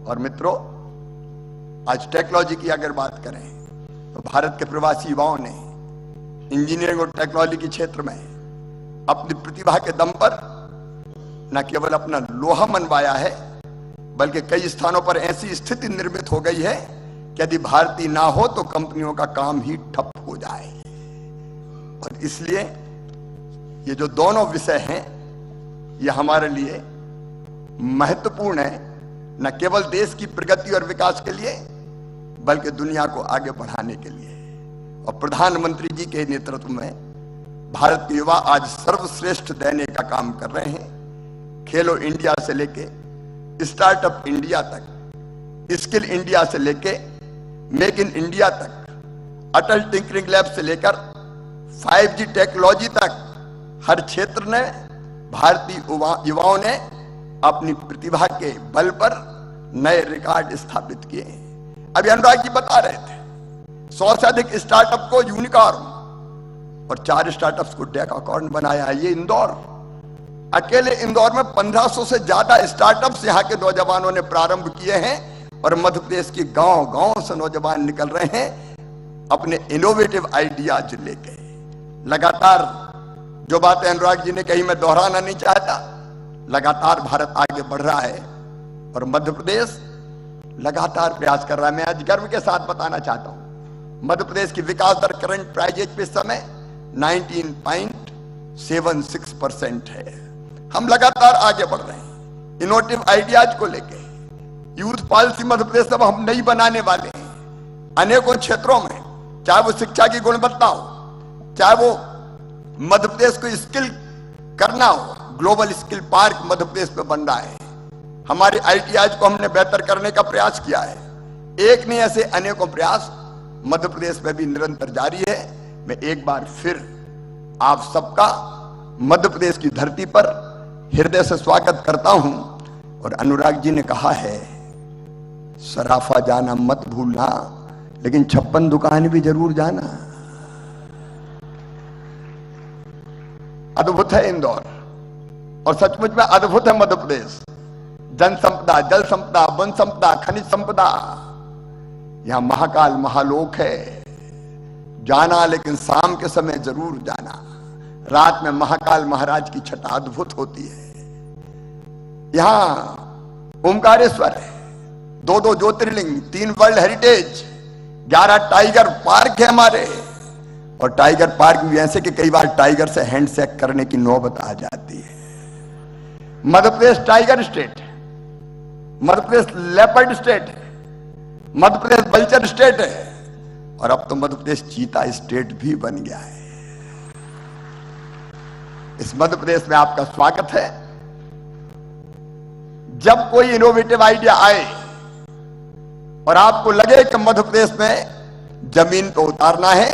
और मित्रों, आज टेक्नोलॉजी की अगर बात करें तो भारत के प्रवासी युवाओं ने इंजीनियरिंग और टेक्नोलॉजी के क्षेत्र में अपनी प्रतिभा के दम पर न केवल अपना लोहा मनवाया है, बल्कि कई स्थानों पर ऐसी स्थिति निर्मित हो गई है कि यदि भारतीय ना हो तो कंपनियों का काम ही ठप हो जाए। और इसलिए ये जो दोनों विषय हैं, ये हमारे लिए महत्वपूर्ण है, न केवल देश की प्रगति और विकास के लिए, बल्कि दुनिया को आगे बढ़ाने के लिए। और प्रधानमंत्री जी के नेतृत्व में भारत के युवा आज सर्वश्रेष्ठ देने का काम कर रहे हैं। खेलो इंडिया से लेके स्टार्टअप इंडिया तक, स्किल इंडिया से लेके मेक इन इंडिया तक, अटल टिंकरिंग लैब से लेकर 5G टेक्नोलॉजी तक, हर क्षेत्र ने भारतीय युवाओं ने अपनी प्रतिभा के बल पर नए रिकॉर्ड स्थापित किए। अभी अनुराग जी बता रहे थे 100 से अधिक स्टार्टअप को यूनिकॉर्न और 4 स्टार्टअप्स को डेकाकॉर्न बनाया है। ये इंदौर, अकेले इंदौर में 1500 से ज्यादा स्टार्टअप्स यहाँ के नौजवानों ने प्रारंभ किए हैं। और मध्य प्रदेश के गांव-गांव से नौजवान निकल रहे हैं अपने इनोवेटिव आइडियाज लेके। लगातार जो बातें अनुराग जी ने कही मैं दोहराना नहीं चाहता, लगातार भारत आगे बढ़ रहा है और मध्य प्रदेश लगातार प्रयास कर रहा है। मैं आज गर्व के साथ बताना चाहता हूं, मध्य प्रदेश की विकास दर करंट प्राइजेज पे इस समय 19.76% है। हम लगातार आगे बढ़ रहे हैं इनोवेटिव आइडियाज को लेके। यूथ पॉलिसी मध्य प्रदेश में हम नहीं बनाने वाले हैं। अनेकों क्षेत्रों में, चाहे वो शिक्षा की गुणवत्ता हो, चाहे वो मध्य प्रदेश को स्किल करना हो, global skill park Madhya Pradesh में बन रहा है। हमारे आईटीआई को हमने बेहतर करने का प्रयास किया है। एक नहीं, ऐसे अनेकों प्रयास मध्य प्रदेश में भी निरंतर जारी है। मैं एक बार फिर आप सबका मध्य प्रदेश की धरती पर हृदय से स्वागत करता हूं। और अनुराग जी ने कहा है सराफा जाना मत भूलना, लेकिन 56 दुकान भी जरूर जाना। अद्भुत है इंदौर और सचमुच में अद्भुत है मध्य प्रदेश। जन संपदा, जल संपदा, वन संपदा, खनिज संपदा, यहां महाकाल महालोक है। जाना, लेकिन शाम के समय जरूर जाना। रात में महाकाल महाराज की छटा अद्भुत होती है। यहां ओमकारेश्वर है, 2 ज्योतिर्लिंग, 3 वर्ल्ड हेरिटेज, 11 टाइगर पार्क है हमारे, और टाइगर पार्क भी ऐसे कि कई बार टाइगर से हैंडशेक करने की नौबत आ जाती है। मध्य प्रदेश टाइगर स्टेट है, मध्य प्रदेश लेपर्ड स्टेट है, मध्य प्रदेश बल्चर स्टेट है, और अब तो मध्य प्रदेश चीता स्टेट भी बन गया है। इस मध्य प्रदेश में आपका स्वागत है। जब कोई इनोवेटिव आइडिया आए और आपको लगे कि मध्य प्रदेश में जमीन को उतारना है,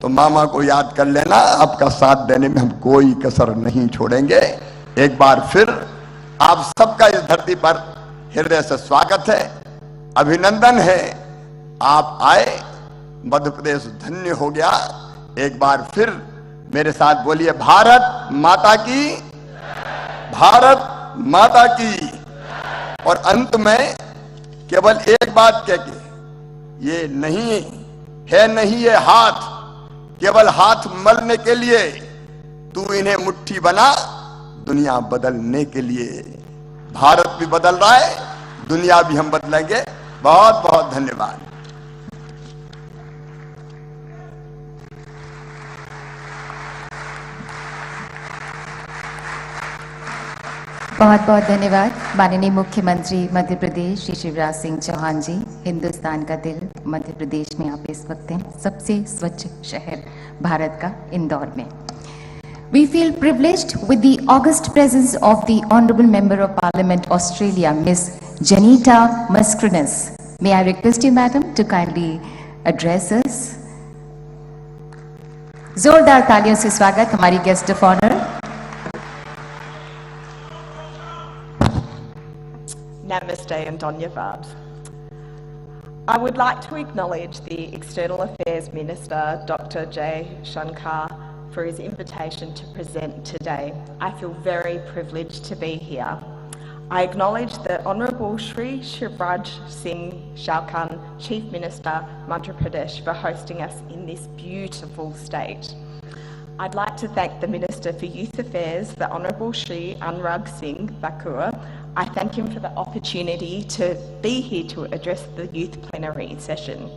तो मामा को याद कर लेना, आपका साथ देने में हम कोई कसर नहीं छोड़ेंगे। एक बार फिर आप सबका इस धरती पर हृदय से स्वागत है, अभिनंदन है। आप आए, मध्य प्रदेश धन्य हो गया। एक बार फिर मेरे साथ बोलिए, भारत माता की, भारत माता की। और अंत में केवल एक बात कह के, ये नहीं है, नहीं ये हाथ केवल हाथ मलने के लिए, तू इन्हें मुट्ठी बना दुनिया बदलने के लिए। भारत भी बदल रहा है, दुनिया भी हम बदलेंगे। बहुत बहुत धन्यवाद। बहुत बहुत धन्यवाद माननीय मुख्यमंत्री मध्य प्रदेश श्री शिवराज सिंह चौहान जी। हिंदुस्तान का दिल मध्य प्रदेश में आप इस वक्त हैं, सबसे स्वच्छ शहर भारत का, इंदौर में। We feel privileged with the august presence of the Honourable Member of Parliament Australia, Ms. Janita Mascarenhas. May I request you, Madam, to kindly address us. जोरदार तालियों से स्वागत हमारी guest of honour. Namaste and Dhanyavad. I would like to acknowledge the External Affairs Minister, Dr. Jay Shankar, for his invitation to present today. I feel very privileged to be here. I acknowledge the Honourable Shri Shivraj Singh Chauhan, Chief Minister, Madhya Pradesh, for hosting us in this beautiful state. I'd like to thank the Minister for Youth Affairs, the Honourable Shri Anurag Singh Thakur. I thank him for the opportunity to be here to address the youth plenary session.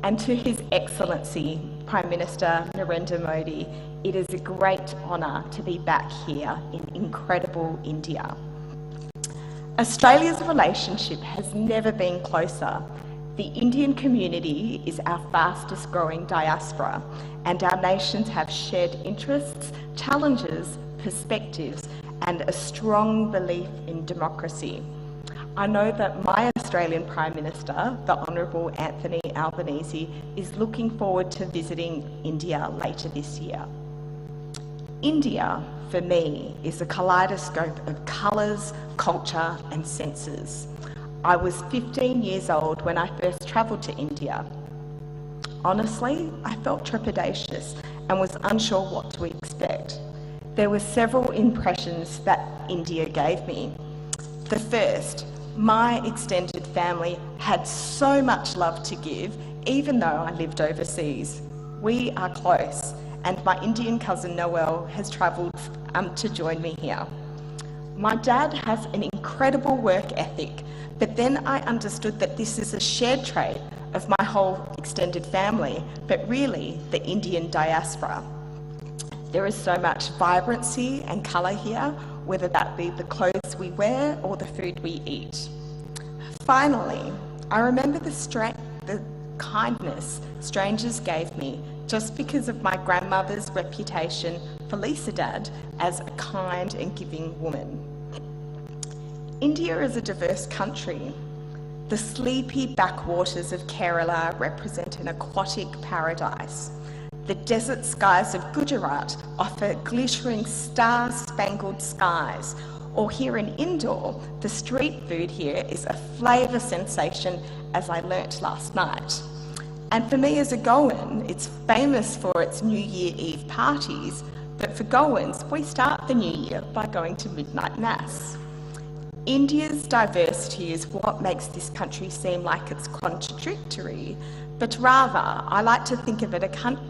And to His Excellency, Prime Minister Narendra Modi, it is a great honour to be back here in incredible India. Australia's relationship has never been closer. The Indian community is our fastest growing diaspora, and our nations have shared interests, challenges, perspectives, and a strong belief in democracy. I know that my Australian Prime Minister, the Honourable Anthony Albanese, is looking forward to visiting India later this year. India, for me, is a kaleidoscope of colours, culture and senses. I was 15 years old when I first travelled to India. Honestly, I felt trepidatious and was unsure what to expect. There were several impressions that India gave me. The first, my extended family had so much love to give, even though I lived overseas. We are close, and my Indian cousin Noel has travelled to join me here. My dad has an incredible work ethic, but then I understood that this is a shared trait of my whole extended family, but really the Indian diaspora. There is so much vibrancy and colour here, whether that be the clothes we wear or the food we eat. Finally, I remember the kindness strangers gave me just because of my grandmother's reputation, Felicidad, as a kind and giving woman. India is a diverse country. The sleepy backwaters of Kerala represent an aquatic paradise. The desert skies of Gujarat offer glittering star-spangled skies. Or here in Indore, the street food here is a flavour sensation, as I learnt last night. And for me as a Goan, it's famous for its New Year Eve parties, but for Goans, we start the New Year by going to midnight mass. India's diversity is what makes this country seem like it's contradictory, but rather I like to think of it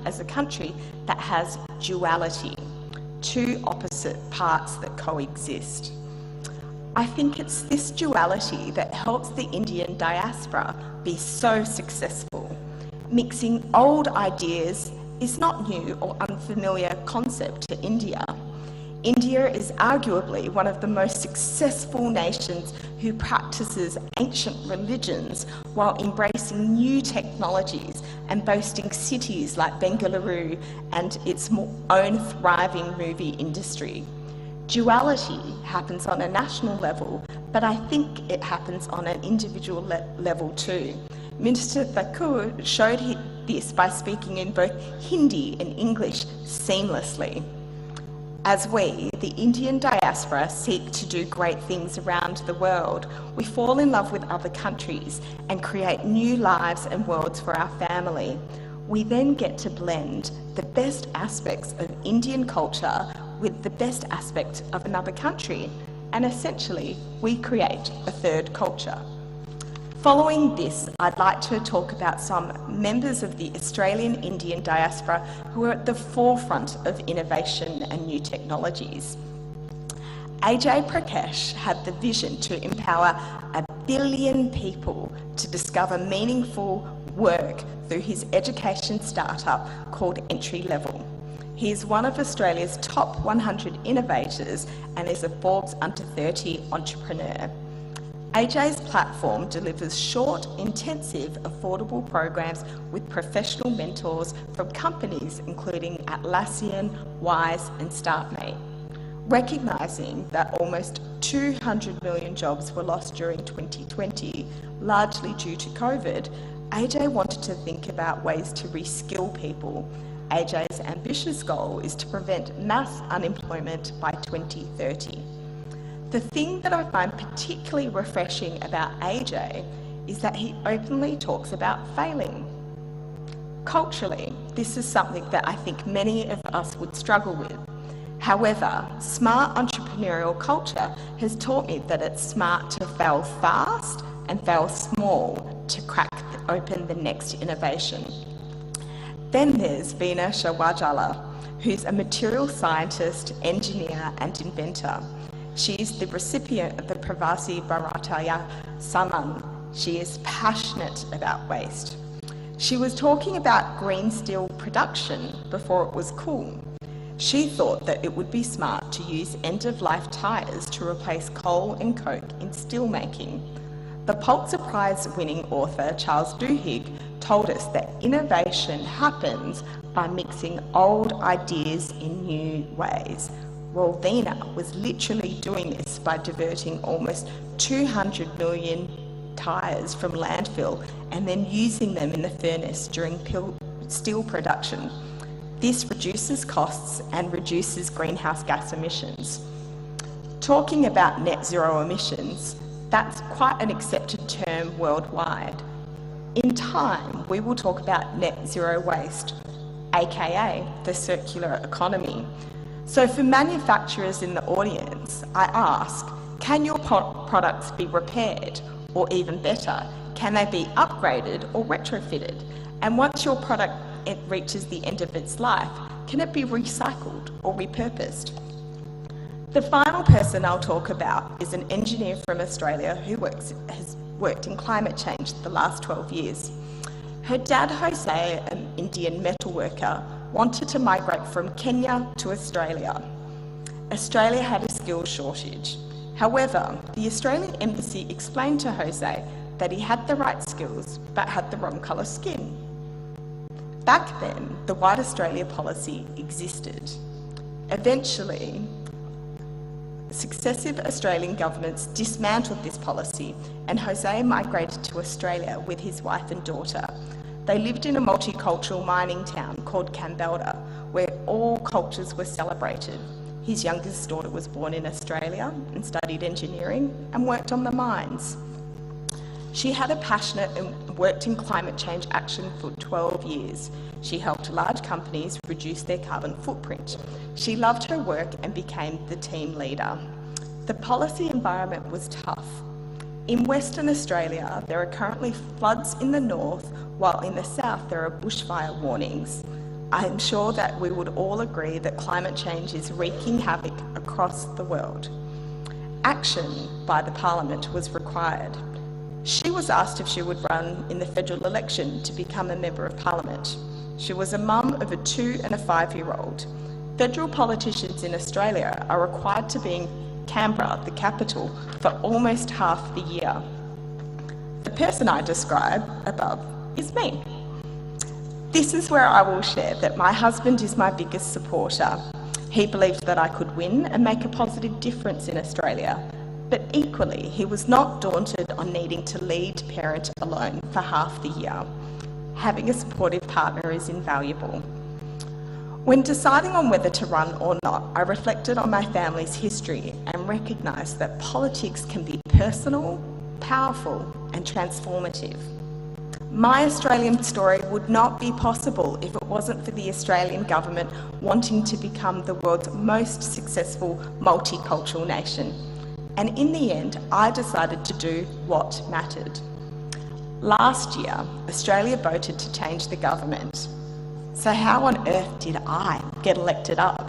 as a country that has duality, two opposite parts that coexist. I think it's this duality that helps the Indian diaspora be so successful. Mixing old ideas is not new or unfamiliar concept to India. India is arguably one of the most successful nations who practices ancient religions while embracing new technologies and boasting cities like Bengaluru and its own thriving movie industry. Duality happens on a national level, but I think it happens on an individual level too. Minister Thakur showed this by speaking in both Hindi and English seamlessly. As we, the Indian diaspora, seek to do great things around the world, we fall in love with other countries and create new lives and worlds for our family. We then get to blend the best aspects of Indian culture with the best aspects of another country, and essentially we create a third culture. Following this, I'd like to talk about some members of the Australian Indian diaspora who are at the forefront of innovation and new technologies. Ajay Prakash had the vision to empower 1 billion people to discover meaningful work through his education startup called Entry Level. He is one of Australia's top 100 innovators and is a Forbes Under 30 entrepreneur. Ajay's platform delivers short, intensive, affordable programs with professional mentors from companies including Atlassian, Wise and StartMate. Recognising that almost 200 million jobs were lost during 2020, largely due to COVID, Ajay wanted to think about ways to reskill people. Ajay's ambitious goal is to prevent mass unemployment by 2030. The thing that I find particularly refreshing about Ajay is that he openly talks about failing. Culturally, this is something that I think many of us would struggle with. However, smart entrepreneurial culture has taught me that it's smart to fail fast and fail small to crack open the next innovation. Then there's Veena Shawajala, who's a material scientist, engineer and inventor. She is the recipient of the Pravasi Bharataya Samman. She is passionate about waste. She was talking about green steel production before it was cool. She thought that it would be smart to use end-of-life tyres to replace coal and coke in steel making. The Pulitzer Prize-winning author Charles Duhigg told us that innovation happens by mixing old ideas in new ways. Well, Veena was literally doing this by diverting almost 200 million tyres from landfill and then using them in the furnace during steel production. This reduces costs and reduces greenhouse gas emissions. Talking about net zero emissions, that's quite an accepted term worldwide. In time, we will talk about net zero waste, aka the circular economy. So for manufacturers in the audience, I ask, can your products be repaired? Or even better, can they be upgraded or retrofitted? And once your product reaches the end of its life, can it be recycled or repurposed? The final person I'll talk about is an engineer from Australia who has worked in climate change the last 12 years. Her dad, Jose, an Indian metal worker, wanted to migrate from Kenya to Australia. Australia had a skills shortage. However, the Australian Embassy explained to Jose that he had the right skills but had the wrong colour skin. Back then, the White Australia policy existed. Eventually, successive Australian governments dismantled this policy and Jose migrated to Australia with his wife and daughter. They lived in a multicultural mining town called Kambalda, where all cultures were celebrated. His youngest daughter was born in Australia and studied engineering and worked on the mines. She had a passionate and worked in climate change action for 12 years. She helped large companies reduce their carbon footprint. She loved her work and became the team leader. The policy environment was tough. In Western Australia, there are currently floods in the north, while in the south there are bushfire warnings. I am sure that we would all agree that climate change is wreaking havoc across the world. Action by the Parliament was required. She was asked if she would run in the federal election to become a Member of Parliament. She was a mum of a 2 and a 5-year-old. Federal politicians in Australia are required to be in Canberra, the capital, for almost half the year. The person I describe above is me. This is where I will share that my husband is my biggest supporter. He believed that I could win and make a positive difference in Australia, but equally he was not daunted on needing to lead parent alone for half the year. Having a supportive partner is invaluable. When deciding on whether to run or not, I reflected on my family's history and recognised that politics can be personal, powerful and transformative. My Australian story would not be possible if it wasn't for the Australian government wanting to become the world's most successful multicultural nation. And in the end, I decided to do what mattered. Last year, Australia voted to change the government. So how on earth did I get elected up?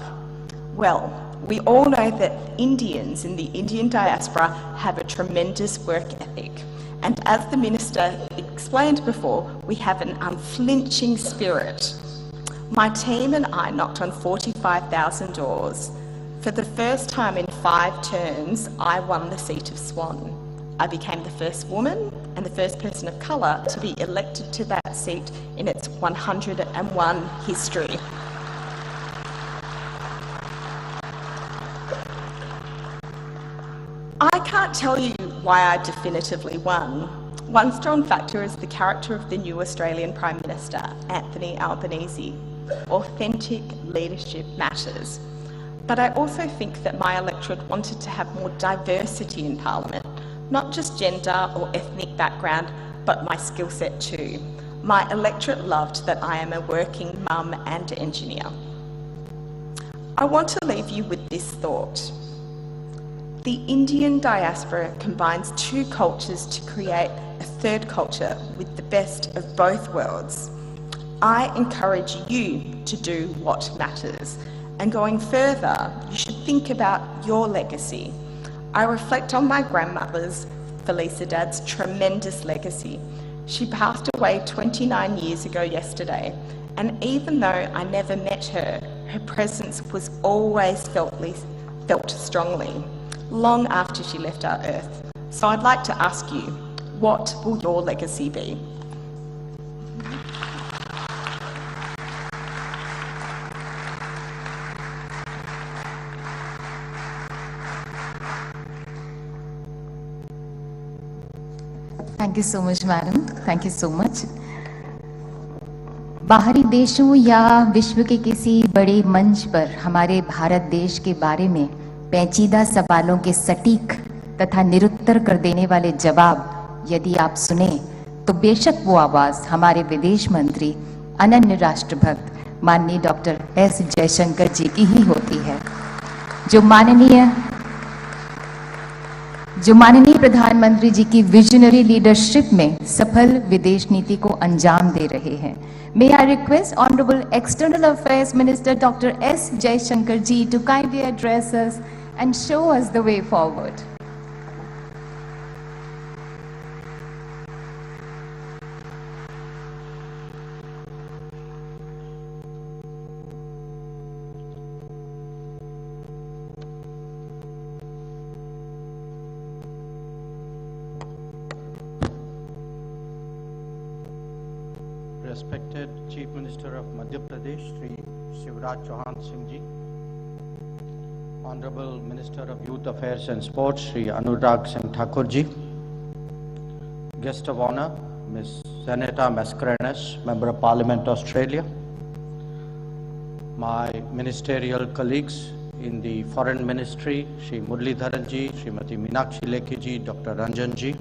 Well, we all know that Indians in the Indian diaspora have a tremendous work ethic. And as the Minister explained before, we have an unflinching spirit. My team and I knocked on 45,000 doors. For the first time in 5 terms, I won the seat of Swan. I became the first woman and the first person of colour to be elected to that seat in its 101 history. I can't tell you why I definitively won. One strong factor is the character of the new Australian Prime Minister, Anthony Albanese. Authentic leadership matters. But I also think that my electorate wanted to have more diversity in Parliament, not just gender or ethnic background, but my skill set too. My electorate loved that I am a working mum and engineer. I want to leave you with this thought. The Indian diaspora combines 2 cultures to create a 3rd culture with the best of both worlds. I encourage you to do what matters. And going further, you should think about your legacy. I reflect on my grandmother's, Felicidad's, tremendous legacy. She passed away 29 years ago yesterday, and even though I never met her, her presence was always felt strongly, long after she left our earth. So I'd like to ask you, what will your legacy be? Thank you so much, madam. Thank you so much. बाहरी देशों या विश्व के किसी बड़े मंच पर हमारे भारत देश के बारे में पेचीदा सवालों के सटीक तथा निरुत्तर कर देने वाले जवाब यदि आप सुने तो बेशक वो आवाज हमारे विदेश मंत्री अनन्य राष्ट्रभक्त माननीय डॉक्टर एस जयशंकर जी की ही होती है, जो माननीय प्रधानमंत्री जी की विजनरी लीडरशिप में सफल विदेश नीति को अंजाम दे रहे हैं. May I request Honorable External Affairs Minister Dr. S. Jaishankar ji to kindly address us and show us the way forward. Respected Chief Minister of Madhya Pradesh, Shri Shivraj Chauhan Singh Ji, Honorable Minister of Youth Affairs and Sports, Shri Anurag Singh Thakur Ji, Guest of Honor, Ms. Zeneta Mascarenhas, Member of Parliament, Australia, my ministerial colleagues in the Foreign Ministry, Shri Muralidharan Ji, Srimati Meenakshi Lekhi Ji, Dr. Ranjan Ji,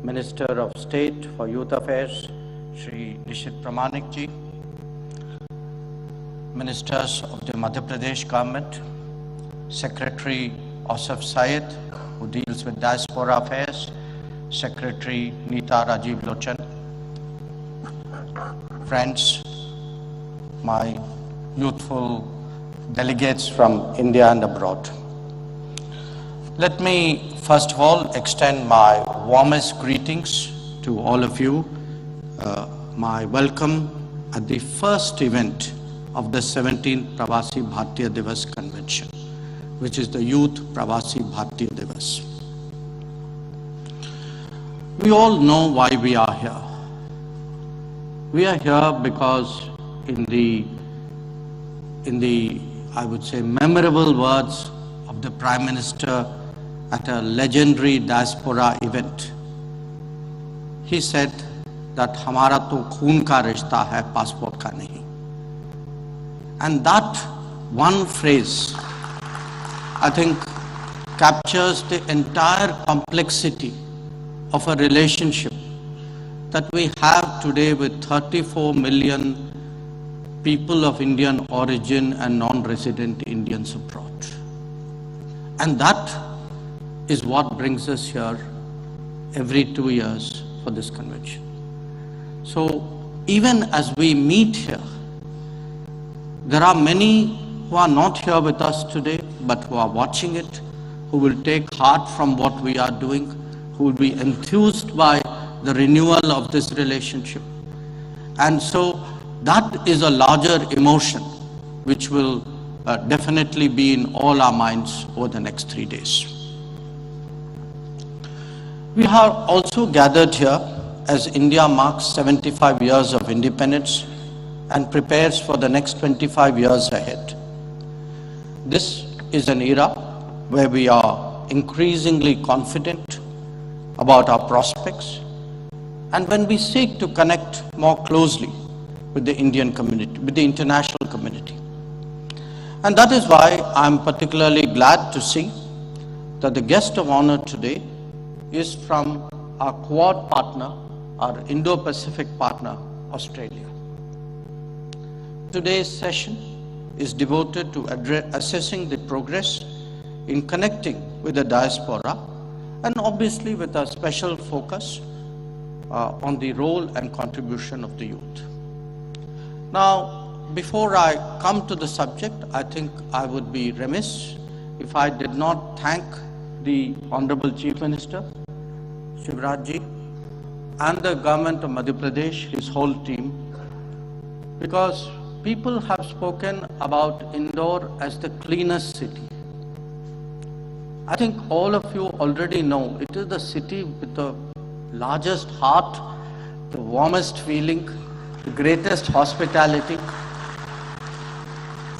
Minister of State for Youth Affairs, Shri Nishit Pramanik Ji, Ministers of the Madhya Pradesh government, Secretary Asif Syed, who deals with Diaspora Affairs, Secretary Neeta Rajiv Lochan, friends, my youthful delegates from India and abroad. Let me first of all extend my warmest greetings to all of you. My welcome at the first event of the 17th Pravasi Bharatiya Divas Convention, which is the Youth Pravasi Bharatiya Divas. We all know why we are here. We are here because in the I would say memorable words of the Prime Minister at a legendary diaspora event, he said that हमारा तो खून का रिश्ता है, passport का नहीं. And that one phrase, I think, captures the entire complexity of a relationship that we have today with 34 million people of Indian origin and non-resident Indians abroad. And that is what brings us here every 2 years for this convention. So even as we meet here, there are many who are not here with us today, but who are watching it, who will take heart from what we are doing, who will be enthused by the renewal of this relationship. And so that is a larger emotion which will definitely be in all our minds over the next 3 days. We are also gathered here as India marks 75 years of independence and prepares for the next 25 years ahead. This is an era where we are increasingly confident about our prospects, and when we seek to connect more closely with the Indian community, with the international community. And that is why I'm particularly glad to see that the guest of honor today is from our Quad partner, our Indo-Pacific partner, Australia. Today's session is devoted to assessing the progress in connecting with the diaspora, and obviously with a special focus on the role and contribution of the youth. Now, before I come to the subject, I think I would be remiss if I did not thank the Honorable Chief Minister, Shivraj Ji, and the government of Madhya Pradesh, his whole team, because people have spoken about Indore as the cleanest city. I think all of you already know it is the city with the largest heart, the warmest feeling, the greatest hospitality.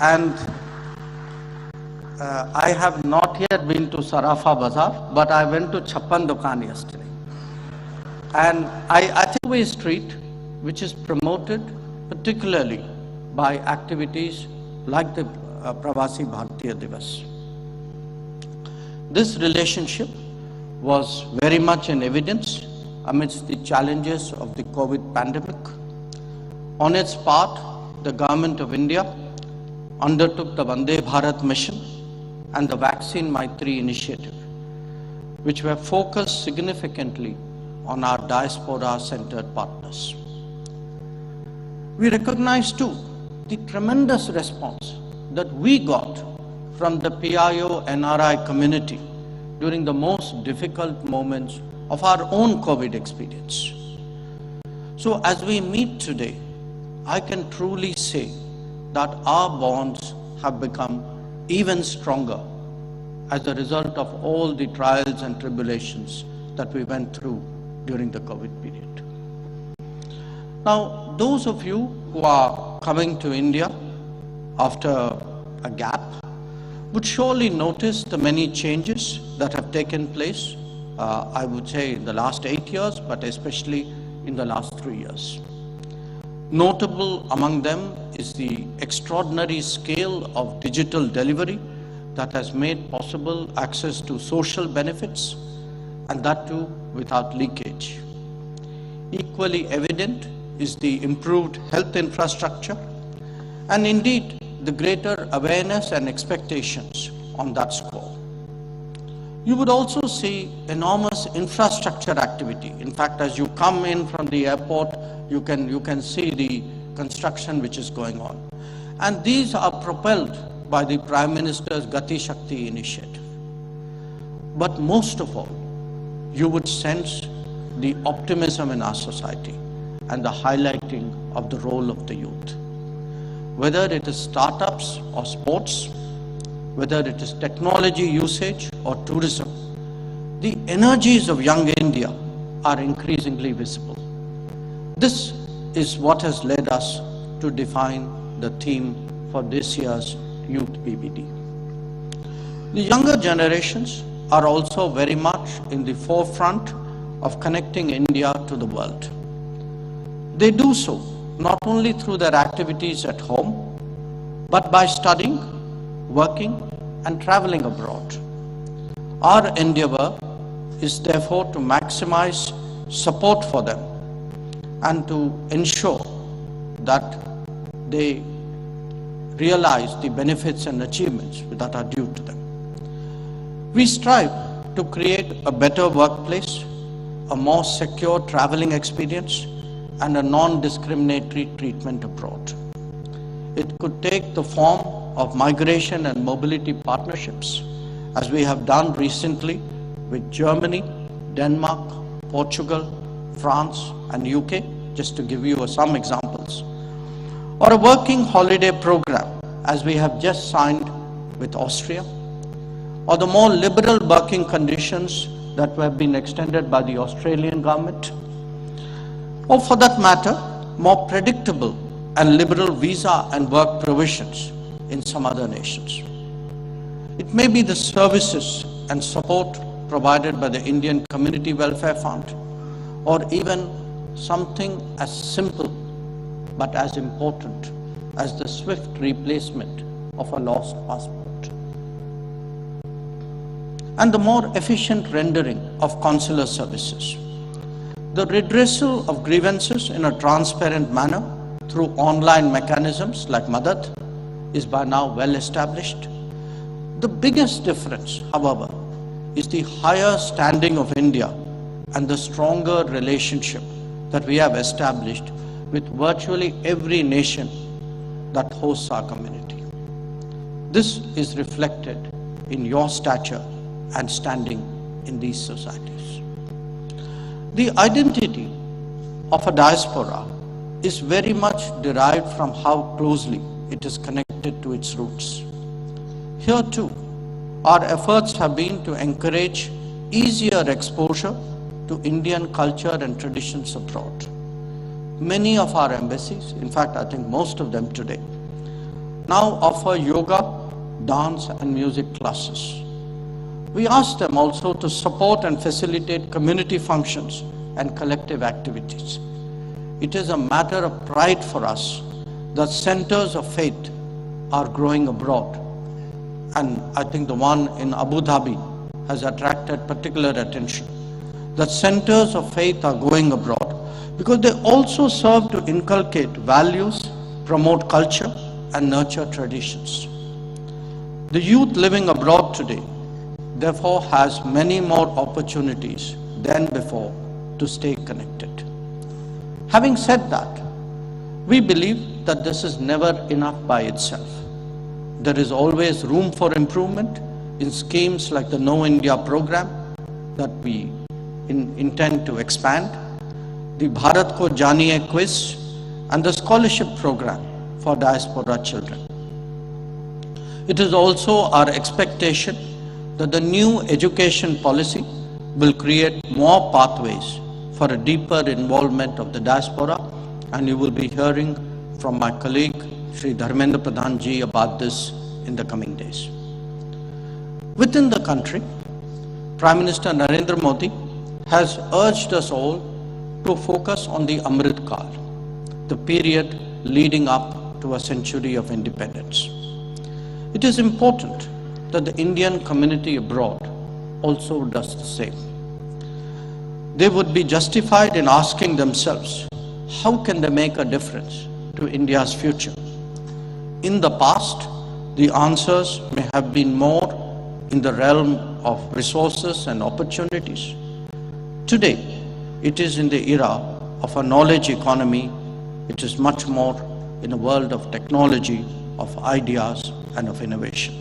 And I have not yet been to Sarafa Bazaar, but I went to Chappan Dukan yesterday. And I think Way Street, which is promoted particularly by activities like the Pravasi Bharatiya Divas. This relationship was very much in evidence amidst the challenges of the COVID pandemic. On its part, the Government of India undertook the Vande Bharat mission and the Vaccine Maitri initiative, which were focused significantly on our diaspora-centered partners. We recognize too the tremendous response that we got from the PIO NRI community during the most difficult moments of our own COVID experience. So as we meet today, I can truly say that our bonds have become even stronger as a result of all the trials and tribulations that we went through during the COVID period. Now, those of you who are coming to India after a gap would surely notice the many changes that have taken place, I would say in the last 8 years, but especially in the last 3 years. Notable among them is the extraordinary scale of digital delivery that has made possible access to social benefits, and that too without leakage. Equally evident is the improved health infrastructure, and indeed the greater awareness and expectations on that score. You would also see enormous infrastructure activity. In fact, as you come in from the airport, you can see the construction which is going on. And these are propelled by the Prime Minister's Gati Shakti initiative. But most of all, you would sense the optimism in our society and the highlighting of the role of the youth. Whether it is startups or sports, whether it is technology usage or tourism, the energies of young India are increasingly visible. This is what has led us to define the theme for this year's Youth PBD. The younger generations are also very much in the forefront of connecting India to the world. They do so not only through their activities at home, but by studying, working, and traveling abroad. Our endeavor is therefore to maximize support for them and to ensure that they realize the benefits and achievements that are due to them. We strive to create a better workplace, a more secure traveling experience, and a non-discriminatory treatment abroad. It could take the form of migration and mobility partnerships, as we have done recently with Germany, Denmark, Portugal, France, and UK, just to give you some examples. Or a working holiday program, as we have just signed with Austria. Or the more liberal working conditions that have been extended by the Australian government. Or for that matter, more predictable and liberal visa and work provisions in some other nations. It may be the services and support provided by the Indian Community Welfare Fund, or even something as simple but as important as the swift replacement of a lost passport. And the more efficient rendering of consular services. The redressal of grievances in a transparent manner through online mechanisms like Madad is by now well established. The biggest difference, however, is the higher standing of India and the stronger relationship that we have established with virtually every nation that hosts our community. This is reflected in your stature and standing in these societies. The identity of a diaspora is very much derived from how closely it is connected to its roots. Here too, our efforts have been to encourage easier exposure to Indian culture and traditions abroad. Many of our embassies, in fact I think most of them today, now offer yoga, dance and music classes. We ask them also to support and facilitate community functions and collective activities. It is a matter of pride for us that centers of faith are growing abroad. And I think the one in Abu Dhabi has attracted particular attention. That centers of faith are going abroad because they also serve to inculcate values, promote culture, and nurture traditions. The youth living abroad today therefore has many more opportunities than before to stay connected. Having said that, we believe that this is never enough by itself. There is always room for improvement in schemes like the Know India program that we intend to expand, the Bharat Ko Janiye quiz, and the scholarship program for diaspora children. It is also our expectation that the new education policy will create more pathways for a deeper involvement of the diaspora, and you will be hearing from my colleague Shri Dharmendra Pradhan ji about this in the coming days. Within the country, Prime Minister Narendra Modi has urged us all to focus on the Amrit Kal, the period leading up to a century of independence. It is important that the Indian community abroad also does the same. They would be justified in asking themselves, how can they make a difference to India's future? In the past, the answers may have been more in the realm of resources and opportunities. Today, it is in the era of a knowledge economy. It is much more in a world of technology, of ideas, and of innovation.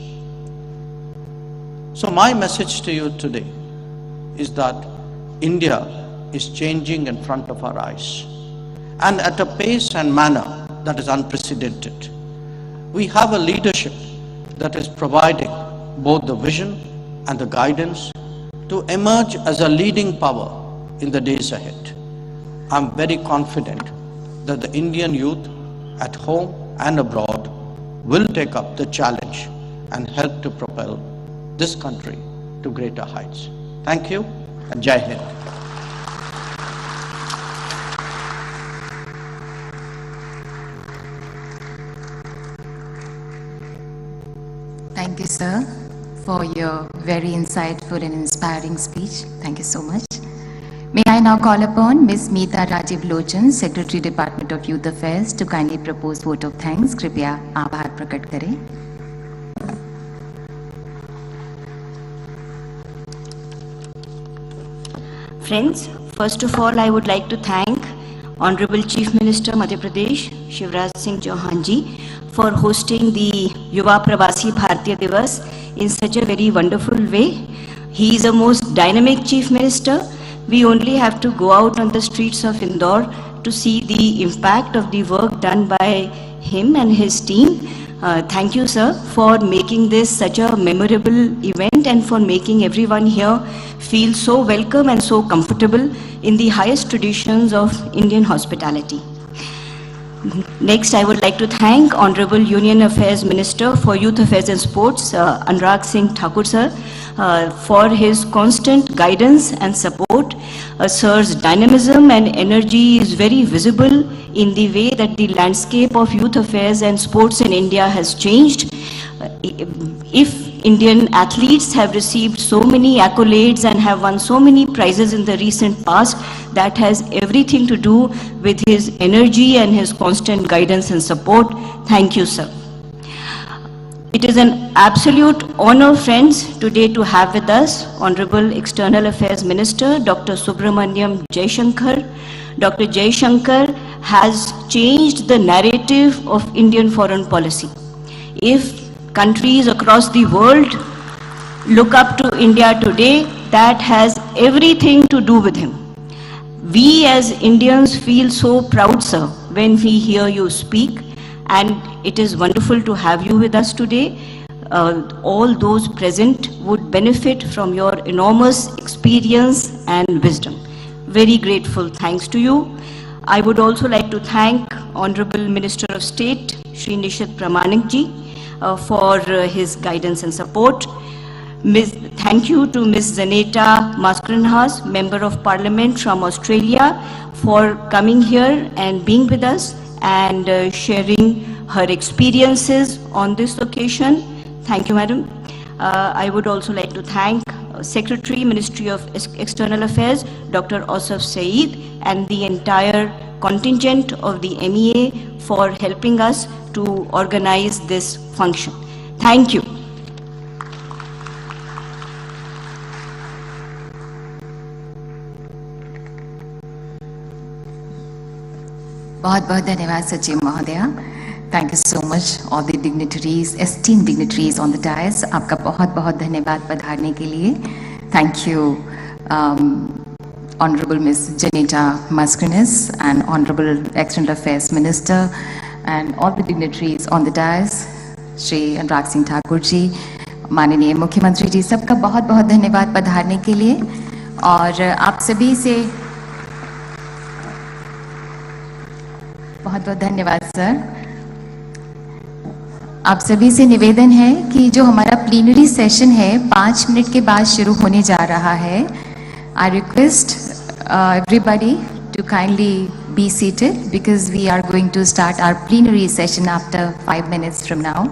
So my message to you today is that India is changing in front of our eyes, and at a pace and manner that is unprecedented. We have a leadership that is providing both the vision and the guidance to emerge as a leading power in the days ahead. I'm very confident that the Indian youth at home and abroad will take up the challenge and help to propel this country to greater heights. Thank you and Jai Hind. Thank you, sir, for your very insightful and inspiring speech. Thank you so much. May I now call upon Ms. Meeta Rajiv Lochan, Secretary, Department of Youth Affairs, to kindly propose vote of thanks. कृपया आभार प्रकट करें. Friends, first of all, I would like to thank Honorable Chief Minister Madhya Pradesh, Shivraj Singh Chauhan ji, for hosting the Yuva Pravasi Bharatiya Divas in such a very wonderful way. He is a most dynamic Chief Minister. We only have to go out on the streets of Indore to see the impact of the work done by him and his team. Thank you, sir, for making this such a memorable event and for making everyone here feel so welcome and so comfortable in the highest traditions of Indian hospitality. Next, I would like to thank Honorable Union Affairs Minister for Youth Affairs and Sports, Anurag Singh Thakur sir, for his constant guidance and support. Sir's dynamism and energy is very visible in the way that the landscape of youth affairs and sports in India has changed. If Indian athletes have received so many accolades and have won so many prizes in the recent past, that has everything to do with his energy and his constant guidance and support. Thank you, sir. It is an absolute honor, friends, today to have with us Honorable External Affairs Minister Dr. Subramaniam Jaishankar. Dr. Jaishankar has changed the narrative of Indian foreign policy. If countries across the world look up to India today, that has everything to do with him. We as Indians feel so proud, sir, when we hear you speak, and it is wonderful to have you with us today. All those present would benefit from your enormous experience and wisdom. Very grateful thanks to you. I would also like to thank Honorable Minister of State, Shri Nishit Pramanik ji, for his guidance and support. Thank you to Ms. Zaneta Mascarenhas, Member of Parliament from Australia, for coming here and being with us and sharing her experiences on this occasion. Thank you, Madam. I would also like to thank Secretary, Ministry of External Affairs, Dr. Asif Saeed, and the entire contingent of the MEA for helping us to organize this function. Thank you. बहुत बहुत धन्यवाद सचिव महोदया. Thank you so much, all the dignitaries, esteemed dignitaries on the dais. आपका बहुत बहुत धन्यवाद पधारने के लिए. Thank you, Honorable Ms. Janita Mascarenhas and Honorable External Affairs Minister and all the dignitaries on the dais, Shri Anurag Singh Thakur जी, माननीय मुख्यमंत्री जी, सबका बहुत बहुत धन्यवाद पधारने के लिए. और आप सभी से बहुत बहुत धन्यवाद सर. आप सभी से निवेदन है कि जो हमारा प्लीनरी सेशन है 5 मिनट के बाद शुरू होने जा रहा है. I request everybody to kindly be seated because we are going to start our plenary session after 5 minutes from now.